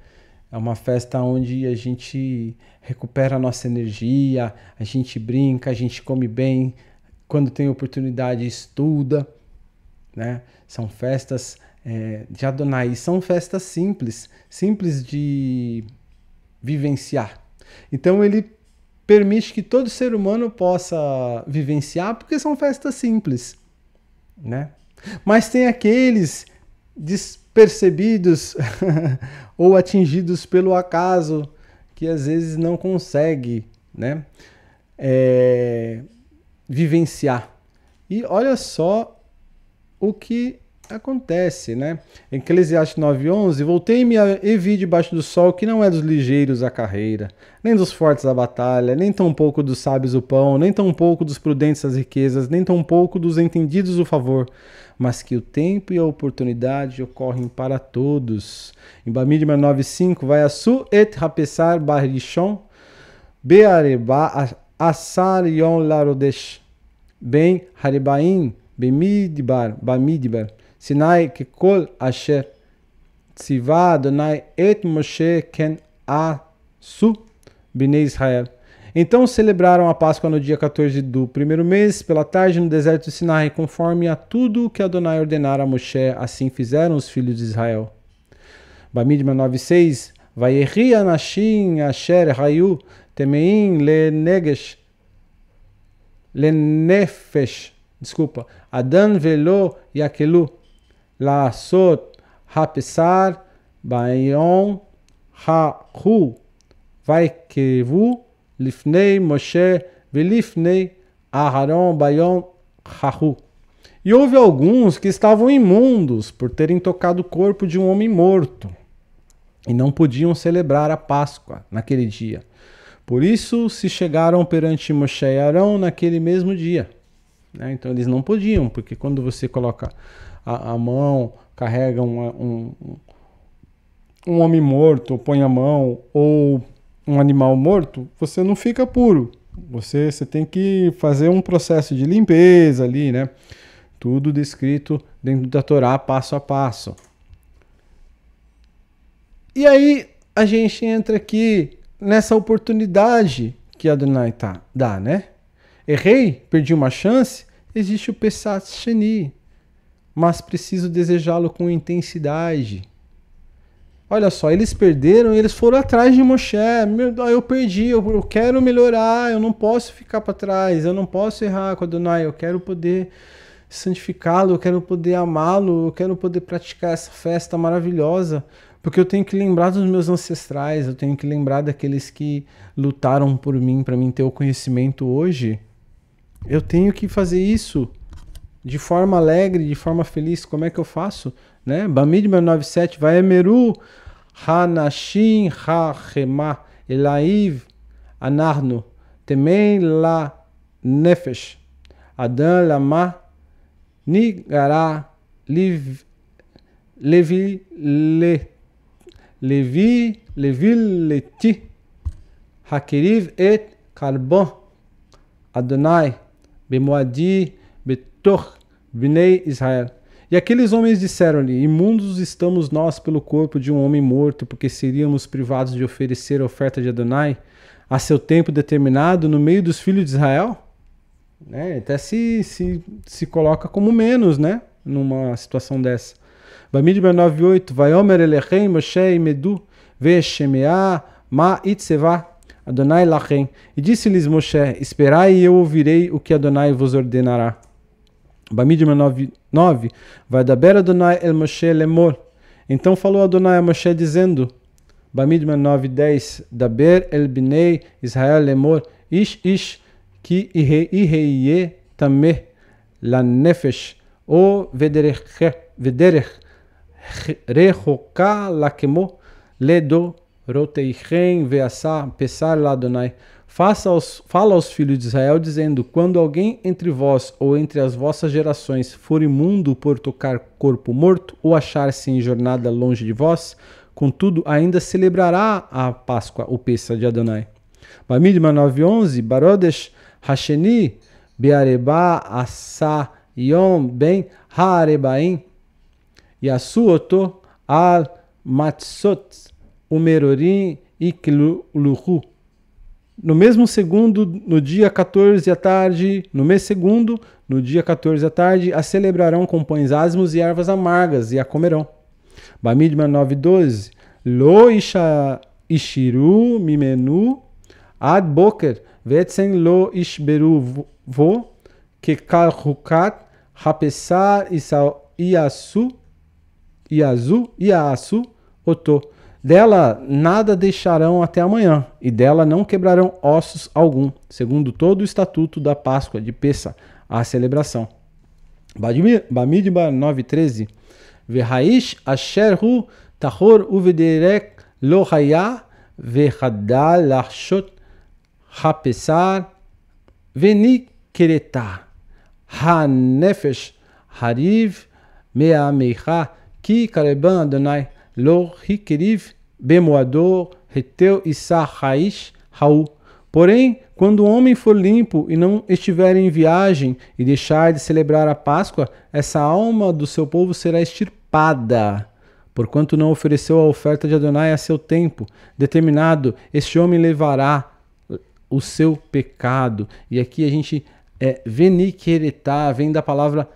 É uma festa onde a gente recupera a nossa energia, a gente brinca, a gente come bem, quando tem oportunidade estuda, né? São festas de Adonai, são festas simples de vivenciar. Então ele permite que todo ser humano possa vivenciar, porque são festas simples, né? Mas tem aqueles despercebidos ou atingidos pelo acaso que às vezes não consegue, né, vivenciar. E olha só o que acontece, né? Em Eclesiastes 9:11, voltei-me e vi debaixo do sol que não é dos ligeiros a carreira, nem dos fortes a batalha, nem tampouco dos sábios o pão, nem tampouco dos prudentes as riquezas, nem tampouco dos entendidos o favor, mas que o tempo e a oportunidade ocorrem para todos. Em Bamidbar 9:5, vai a su et rapesar barishon beareba asar yon larodesh ben haribaim bamidbar Sinai kekol asher tzivá Adonai et Moshe ken asu bnei Israel. Então celebraram a Páscoa no dia 14 do primeiro mês, pela tarde no deserto de Sinai, conforme a tudo que Adonai ordenara a Moshe, assim fizeram os filhos de Israel. Bamidbar 9:6, Vayechi anashim asher hayu temeim Adan velo yakelu Laasot hapesar bayom hahu vaikevu lifnei Moshe velifnei Aharon bayom hahu. E houve alguns que estavam imundos por terem tocado o corpo de um homem morto e não podiam celebrar a Páscoa naquele dia. Por isso se chegaram perante Moshe e Arão naquele mesmo dia. Então eles não podiam, porque quando você coloca a mão, carrega um homem morto, põe a mão, ou um animal morto, você não fica puro. Você tem que fazer um processo de limpeza ali, né? Tudo descrito dentro da Torá, passo a passo. E aí a gente entra aqui nessa oportunidade que Adonai dá, né? Errei, perdi uma chance, existe o Pesach Sheni, mas preciso desejá-lo com intensidade. Olha só, eles perderam e eles foram atrás de Moshe. Eu perdi, eu quero melhorar, eu não posso ficar para trás, eu não posso errar com Adonai, eu quero poder santificá-lo, eu quero poder amá-lo, eu quero poder praticar essa festa maravilhosa, porque eu tenho que lembrar dos meus ancestrais, eu tenho que lembrar daqueles que lutaram por mim, para mim ter o conhecimento hoje. Eu tenho que fazer isso de forma alegre, de forma feliz. Como é que eu faço? Né? Bamidbar 9:7, Vaemeru hanashim hachema elaiv anarno temei la nefesh adan lama nigara levi leti hakeriv et karbon Adonai bemoadi betoch bnei Israel. E aqueles homens disseram-lhe: imundos estamos nós pelo corpo de um homem morto, porque seríamos privados de oferecer a oferta de Adonai. a seu tempo determinado no meio dos filhos de Israel? Né? Até se coloca como menos, né? Numa situação dessa. Bamidbar 9:8, Vayomer Elechem Moshe Imedu Veshemea Ma Itzevah Adonai Lachem. E disse-lhes Moshe, esperai e eu ouvirei o que Adonai vos ordenará. Bamidbar 9:9, Vadaber Adonai El Moshe Lemor. Então falou Adonai a Moshe dizendo, Bamidbar 9:10, Daber El Binei Israel Lemor, Ish ki iheye tameh la nefesh o vederech rechoka lakemo ledo roteichem veasa pesar la Adonai. Fala aos filhos de Israel, dizendo, quando alguém entre vós ou entre as vossas gerações for imundo por tocar corpo morto ou achar-se em jornada longe de vós, contudo ainda celebrará a Páscoa, o Pessa de Adonai. Bamidbar 9:11, Barodesh Hasheni Beareba Asa Yom Ben Haarebaim Yasu Oto Al Matzot Umerorim Ikluhu. No mesmo segundo, no dia 14 à tarde, no mês segundo, no dia 14 à tarde, a celebrarão com pães asmos e ervas amargas e a comerão. Bamidbar 9:12, Lo Ishiru Mimenu Ad Boker Vetzen Lo Ishberu Vo Kekal Hukat Hapesar Iasu Oto. Dela nada deixarão até amanhã, e dela não quebrarão ossos algum, segundo todo o estatuto da Páscoa de Pessa, a celebração. Bamidbar 9:13, Verhaish asher hu tahor uvederek lo haya vehadal lachot hapesar veni kereta hanefesh hariv meamecha ki kareban Adonai lo hikeriv bemoador reteu issa raish hau. Porém, quando o homem for limpo e não estiver em viagem e deixar de celebrar a Páscoa, essa alma do seu povo será extirpada. Porquanto não ofereceu a oferta de Adonai a seu tempo determinado, este homem levará o seu pecado. E aqui a gente veniqueretá, vem da palavra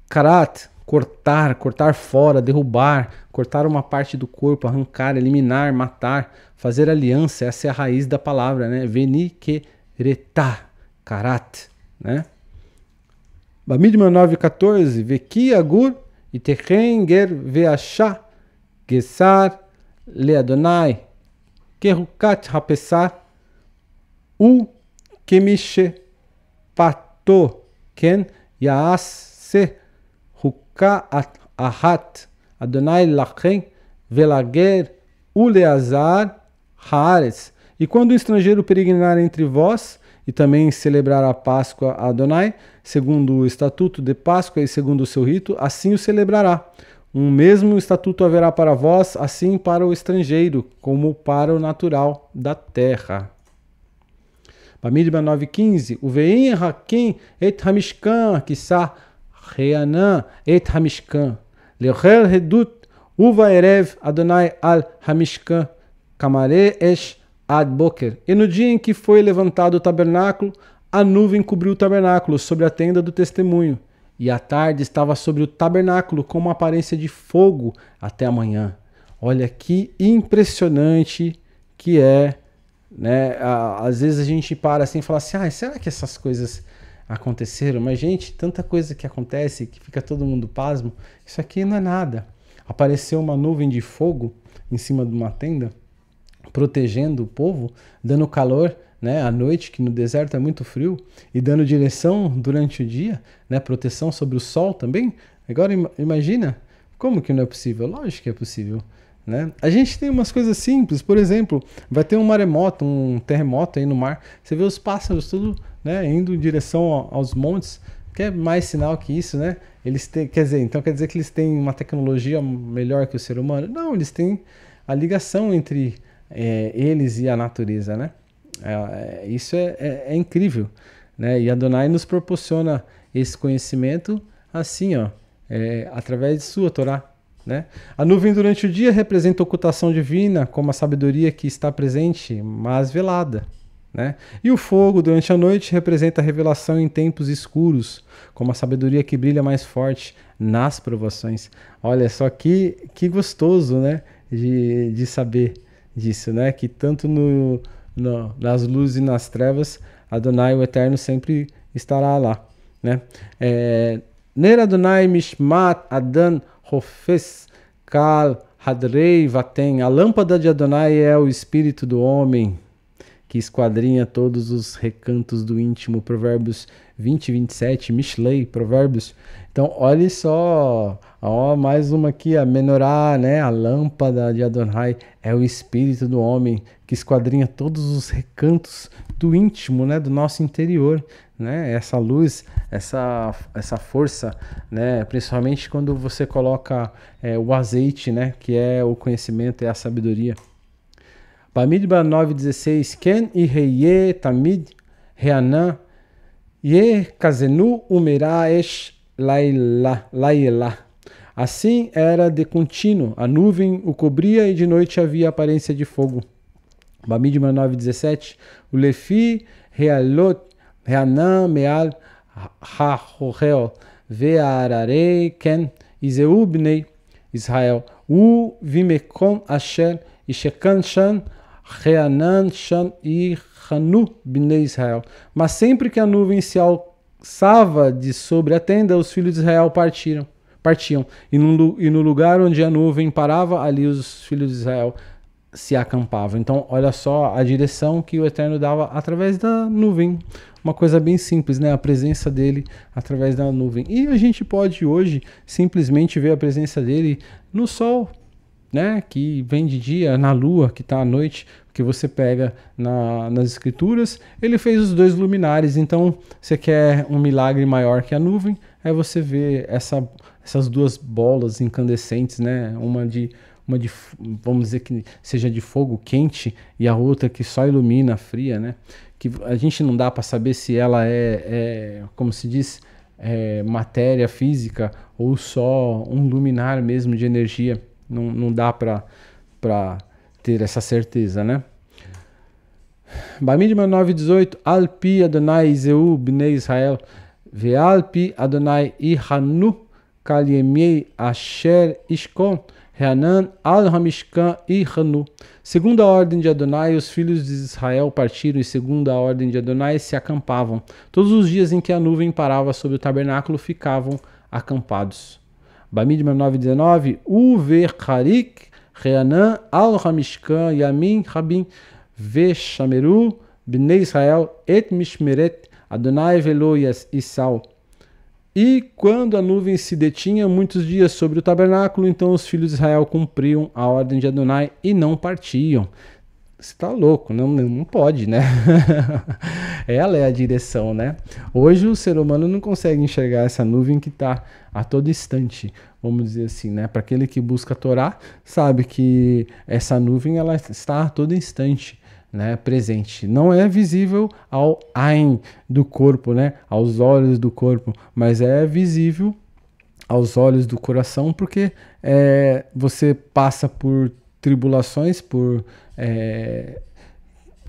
karat, cortar fora, derrubar, cortar uma parte do corpo, arrancar, eliminar, matar, fazer aliança. Essa é a raiz da palavra, né? Veniqueretá, karat, né? Bamidbar 9:14, Veki agur itechen ger veachá gesar leadonai kerukat hapesar u kemishe pato ken yaase huka ahat Adonai lachem velager uleazar haaretz. E quando o estrangeiro peregrinar entre vós e também celebrar a Páscoa a Adonai, segundo o estatuto de Páscoa e segundo o seu rito, assim o celebrará. Um mesmo estatuto haverá para vós, assim para o estrangeiro, como para o natural da terra. Bamidbar 9:15, Uvein hakim et hamishkan kisa reanã et hamishkan lecher redut uva erev Adonai al hamishkan kamare esh ad boker. E no dia em que foi levantado o tabernáculo, a nuvem cobriu o tabernáculo sobre a tenda do testemunho, e à tarde estava sobre o tabernáculo com uma aparência de fogo até amanhã. Olha que impressionante que é, né? Às vezes a gente para assim e fala assim, será que essas coisas aconteceram? Mas gente, tanta coisa que acontece que fica todo mundo pasmo, isso aqui não é nada. Apareceu uma nuvem de fogo em cima de uma tenda, protegendo o povo, dando calor, né, à noite, que no deserto é muito frio, e dando direção durante o dia, né, proteção sobre o sol também. Agora imagina, como que não é possível? Lógico que é possível, né? A gente tem umas coisas simples, por exemplo, vai ter um maremoto, um terremoto aí no mar, você vê os pássaros tudo, né, indo em direção aos montes. Quer mais sinal que isso, né? Eles têm, quer dizer que eles têm uma tecnologia melhor que o ser humano? Não, eles têm a ligação entre eles e a natureza, né? Isso é incrível, né? E Adonai nos proporciona esse conhecimento assim, ó, através de sua Torá, né? A nuvem durante o dia representa a ocultação divina, como a sabedoria que está presente, mas velada, né? E o fogo durante a noite representa a revelação em tempos escuros, como a sabedoria que brilha mais forte nas provações. Olha só que gostoso, né? De saber disso, né? Que tanto nas luzes e nas trevas, Adonai, o Eterno, sempre estará lá, né? Ner Adonai Mishmat Adan Hofes Kal Hadrei Vatem. A lâmpada de Adonai é o espírito do homem que esquadrinha todos os recantos do íntimo. Provérbios 20 e 27, Mishlei, Provérbios. Então, olha só, ó, mais uma aqui, a menorá, né? A lâmpada de Adonai é o espírito do homem que esquadrinha todos os recantos do íntimo, né? Do nosso interior, né? Essa luz, essa força, né? Principalmente quando você coloca o azeite, né? Que é o conhecimento e a sabedoria. Bamidbar 9,16. Ken e Reye Tamid Reanã Ye Kazenu Umerá Esh Laila. Assim era de contínuo, a nuvem o cobria e de noite havia aparência de fogo. Bamidbar 9,17. O Lefi Realot Reanã Meal Hahorel Veararei Ken Izeu Bnei Israel U Vimekon Asher Ishekan Shan Reanan Shan e Hanu Bnei Israel. Mas sempre que a nuvem se alçava de sobre a tenda, os filhos de Israel partiam. E no lugar onde a nuvem parava, ali os filhos de Israel se acampavam. Então, olha só a direção que o Eterno dava através da nuvem. Uma coisa bem simples, né? A presença dele através da nuvem. E a gente pode hoje simplesmente ver a presença dele no sol, né, que vem de dia, na lua, que está à noite, que você pega nas escrituras. Ele fez os dois luminares. Então, você quer um milagre maior que a nuvem, aí você vê essas duas bolas incandescentes, né, uma de, vamos dizer que seja de fogo quente e a outra que só ilumina fria, né, que a gente não dá para saber se ela como se diz, matéria física ou só um luminar mesmo de energia. Não dá para ter essa certeza, né? Bamidbar 9,18. Alpi Adonai Zeu Bnei Israel Vealpi Adonai Ihanu Kalyemei Asher Ishkon Reanan Al Hamishkan Ihanu. Segundo a ordem de Adonai, os filhos de Israel partiram e segundo a ordem de Adonai se acampavam. Todos os dias em que a nuvem parava sobre o tabernáculo ficavam acampados. Bamidbar 9,19. Uvecharik Reanan Al Hamishkan Yamin Rabin Veshameru Bnei Israel Et Mishmeret Adonai Velo Isau. E quando a nuvem se detinha muitos dias sobre o tabernáculo, então os filhos de Israel cumpriam a ordem de Adonai e não partiam. Você tá louco, não pode, né? Ela é a direção, né? Hoje o ser humano não consegue enxergar essa nuvem que está a todo instante, vamos dizer assim, né? Para aquele que busca a Torá, sabe que essa nuvem ela está a todo instante, né? Presente. Não é visível ao Ain do corpo, né? Aos olhos do corpo, mas é visível aos olhos do coração, porque você passa por tribulações, por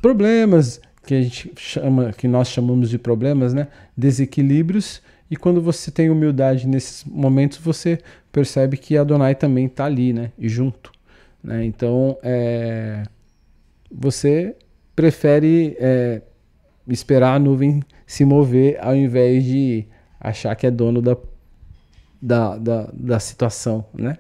problemas que nós chamamos de problemas, né? Desequilíbrios, e quando você tem humildade nesses momentos, você percebe que Adonai também está ali, né? E junto, né? Então, você prefere esperar a nuvem se mover ao invés de achar que é dono da situação, né?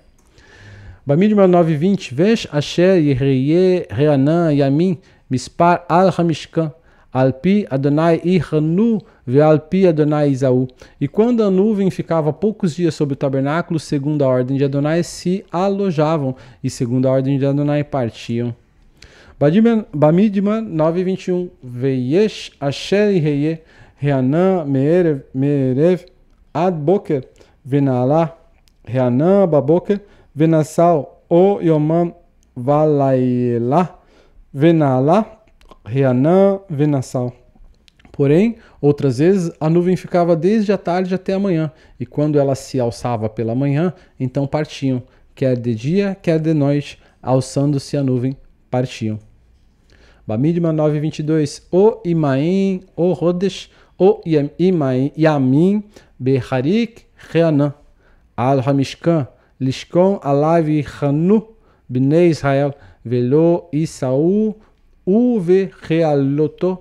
Bamidbar 9,20. Vesh Asher Yireye Reanan Yamin Mispar Al Hamishkan Alpi Adonai Ihanu Vealpi Adonai Isaú. E quando a nuvem ficava poucos dias sobre o tabernáculo, segundo a ordem de Adonai, se alojavam, e segundo a ordem de Adonai partiam. Bamidbar 9,21. Veyesh Asher Yireye Reanan Meerev Ad Boker Venala Reanan Baboker Venassal o Yomam Valaila Venala Reanan Venassal. Porém, outras vezes a nuvem ficava desde a tarde até a manhã, e quando ela se alçava pela manhã, então partiam, quer de dia, quer de noite, alçando-se a nuvem, partiam. Bamidbar 9:22. O Imaim, o Rodesh, o Yamin, Beharik, Reanã, Al-Hamishkan, Lishkon, Alav, Hanu, Bnei Israel, Velo, Isaú, Uve, Realoto,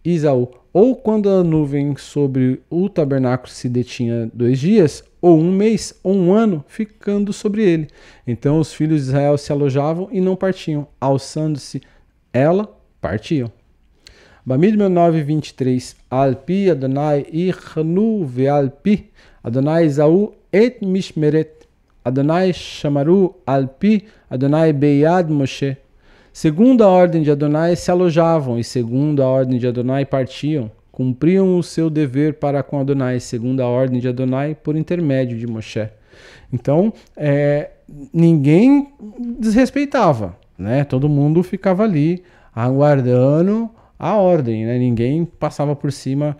Isaú. Ou quando a nuvem sobre o tabernáculo se detinha 2 dias, ou 1 mês, ou 1 ano, ficando sobre ele. Então os filhos de Israel se alojavam e não partiam, alçando-se ela, partiam. Bamidbar 9:23. Alpi Adonai Ichnu ve'alpi Adonai Isaú et Mishmeret Adonai Shamaru Alpi Adonai Beyad Moshe. Segundo a ordem de Adonai se alojavam, e segundo a ordem de Adonai partiam, cumpriam o seu dever para com Adonai, segundo a ordem de Adonai por intermédio de Moshe. Então, ninguém desrespeitava, né? Todo mundo ficava ali aguardando a ordem, né? Ninguém passava por cima,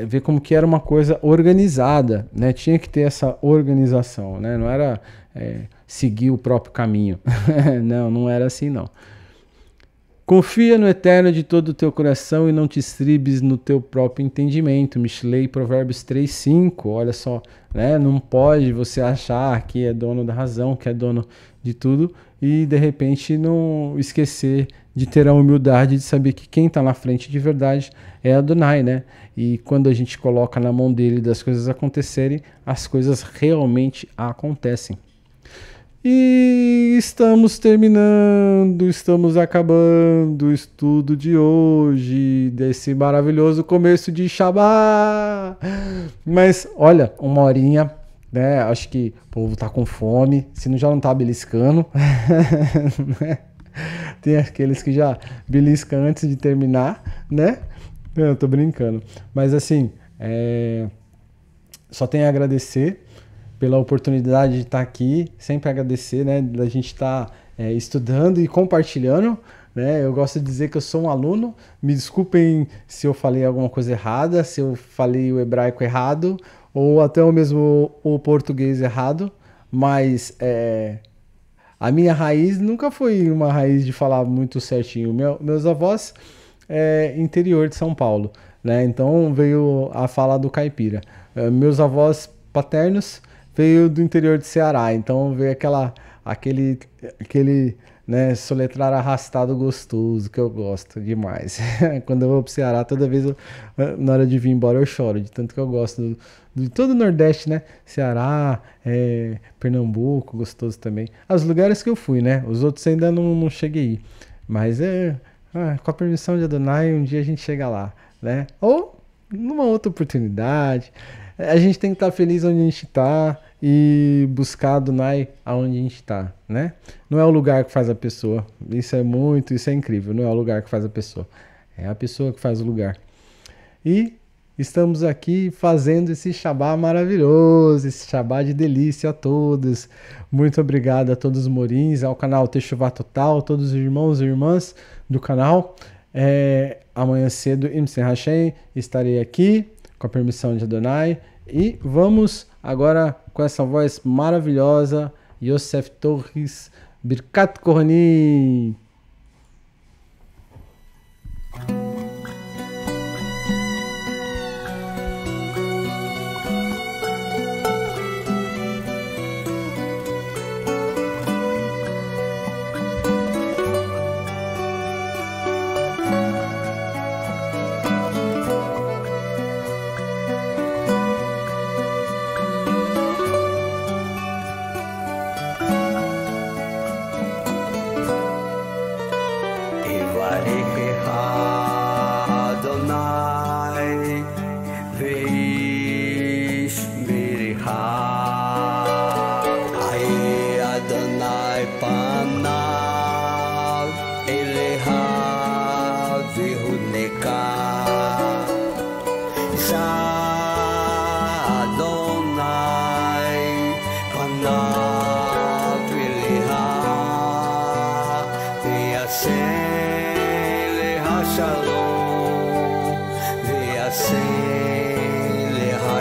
ver como que era uma coisa organizada, né? Tinha que ter essa organização, né? Não era seguir o próprio caminho. não era assim, não. Confia no Eterno de todo o teu coração e não te estribes no teu próprio entendimento. Mishlei, Provérbios 3:5. Olha só, né? Não pode você achar que é dono da razão, que é dono de tudo e de repente não esquecer de ter a humildade de saber que quem está na frente de verdade é Adonai, né? E quando a gente coloca na mão dele das coisas acontecerem, as coisas realmente acontecem. E estamos terminando, estamos acabando o estudo de hoje, desse maravilhoso começo de Shabbat. Mas, olha, 1 horinha, né? Acho que o povo tá com fome, se não já não tá beliscando. Tem aqueles que já beliscam antes de terminar, né? Eu tô brincando. Mas assim, só tenho a agradecer pela oportunidade de estar aqui, sempre agradecer, né, da gente estar estudando e compartilhando, né? Eu gosto de dizer que eu sou um aluno, me desculpem se eu falei alguma coisa errada, se eu falei o hebraico errado, ou até mesmo o português errado, mas a minha raiz nunca foi uma raiz de falar muito certinho. Meus avós interior de São Paulo, né? Então veio a fala do caipira. Meus avós paternos veio do interior de Ceará, então veio aquele né, soletrar arrastado gostoso que eu gosto demais. Quando eu vou pro Ceará, toda vez na hora de vir embora eu choro, de tanto que eu gosto de todo o Nordeste, né? Ceará, Pernambuco, gostoso também. Os lugares que eu fui, né? Os outros ainda não cheguei, mas com a permissão de Adonai, um dia a gente chega lá, né? Ou numa outra oportunidade. A gente tem que estar feliz onde a gente está e buscar Adonai aonde a gente está, né? Não é o lugar que faz a pessoa. Isso é incrível. Não é o lugar que faz a pessoa. É a pessoa que faz o lugar. E estamos aqui fazendo esse Shabbat maravilhoso, esse Shabbat de delícia a todos. Muito obrigado a todos os morins, ao canal Teshuvah Total, todos os irmãos e irmãs do canal. Amanhã cedo, Imsen Hashem, estarei aqui com a permissão de Adonai. E vamos agora com essa voz maravilhosa, Yosef Torres, Birkat Kohanim.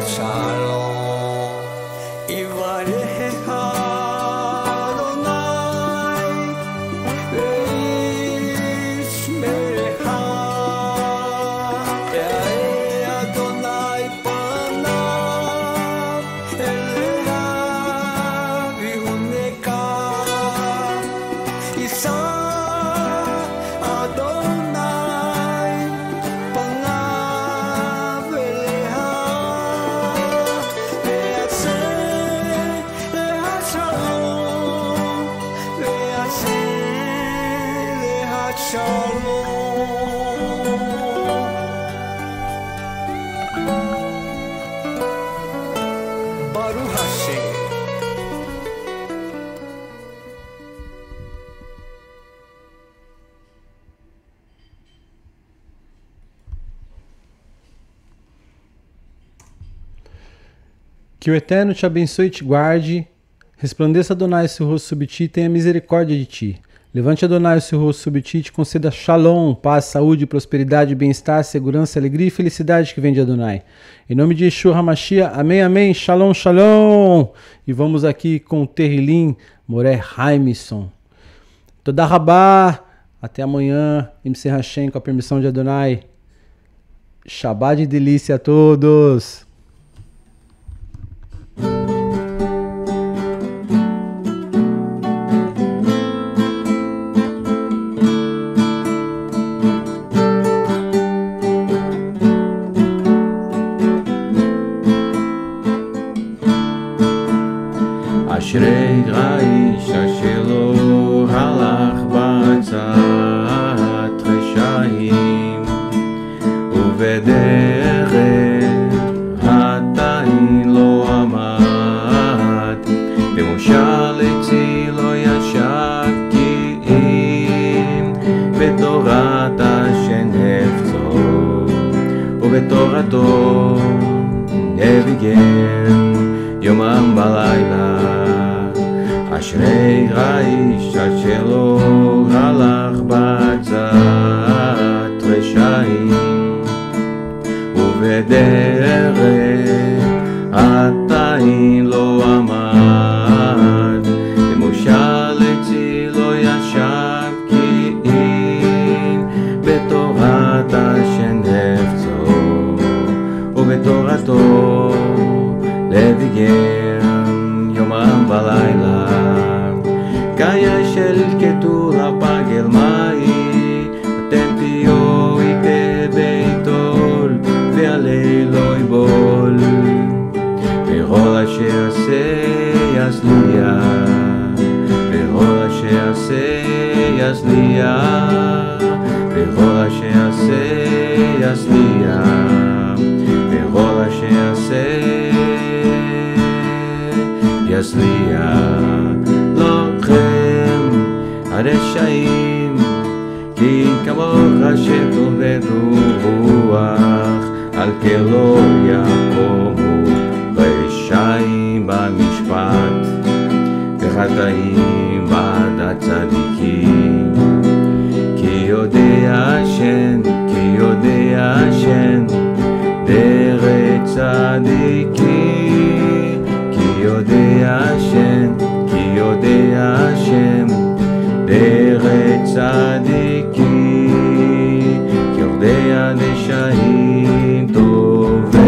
Shalom, Ivarecha Que o Eterno te abençoe e te guarde. Resplandeça Adonai seu rosto sobre ti e tenha misericórdia de ti. Levante Adonai o seu rosto sobre ti e te conceda shalom, paz, saúde, prosperidade, bem-estar, segurança, alegria e felicidade que vem de Adonai. Em nome de Yeshua HaMashiach, amém, amém, shalom, shalom. E vamos aqui com o Terrilim Moré Haimison. Toda Rabá, até amanhã, Imse Hashem, com a permissão de Adonai. Shabbat de delícia a todos. אשרי האיש אשר לא הלך בעצת רשעים ובדרך חטאים לא עמד במושב עצי לא ישב כי אם בתורת השם חפצו ובתורתו נביגם יומם ולילה אשרי האיש אשר לא הלך בעצת רשעים ובדרך חטאים לא עמד במושב עצי לא ישב כי אם בתורת השם חפצו ובתורתו לביגם יומם ולילה קיה של כתוב הפגל מאי אתם תהיו איתי ביתול ועלי לא יבול בכל אשר עשה יצליח בכל אשר עשה יצליח בכל אשר עשה יצליח בכל אשר עשה יצליח לכם הרשעים כי כמוך השם טוב ורוח על כן לא יקומו רשעים במשפט וחטאים בעד הצדיקים כי יודע השם דרך צדיקים כי יודע השם דרך צדיקים כי יודע דשאים טובים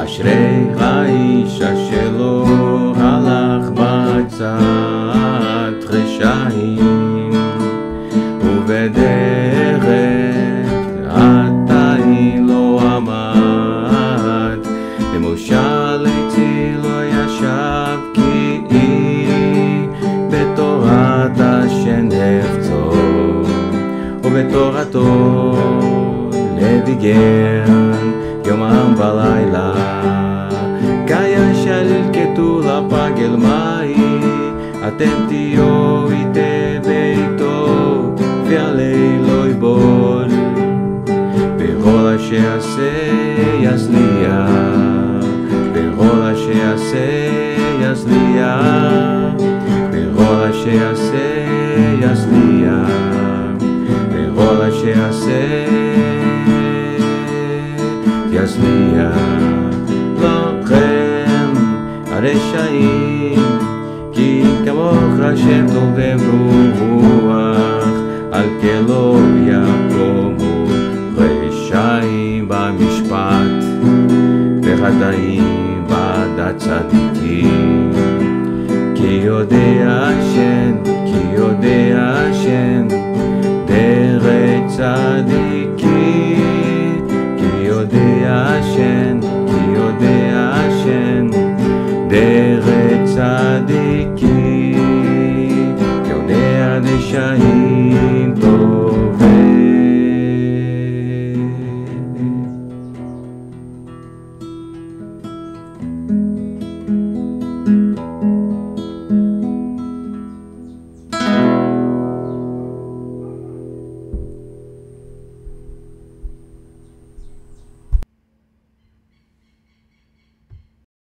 אשרי האיש אשר לא הלך בעצת רשעים ובדרך חטאים לא עמד במושב עצי לא ישב כי בתורת השם חפצו ובתורתו לביגם יומם ולילה קיה של כתוב לפגל מאי אתם תהיו איתי ביתו ועלי לא יבול בכל אשר עשה יצליח בכל אשר עשה יצליח בכל אשר עשה יצליח בכל אשר עשה יצליח לכם הרשעים כי כמוך השם טוב ורוח על כן לא יקומו רשעים במשפט וחטאים בעד הצדיקים כי יודע השם דרך צדיקים כי יודע השם דרך צדיקים כי יודע דשאים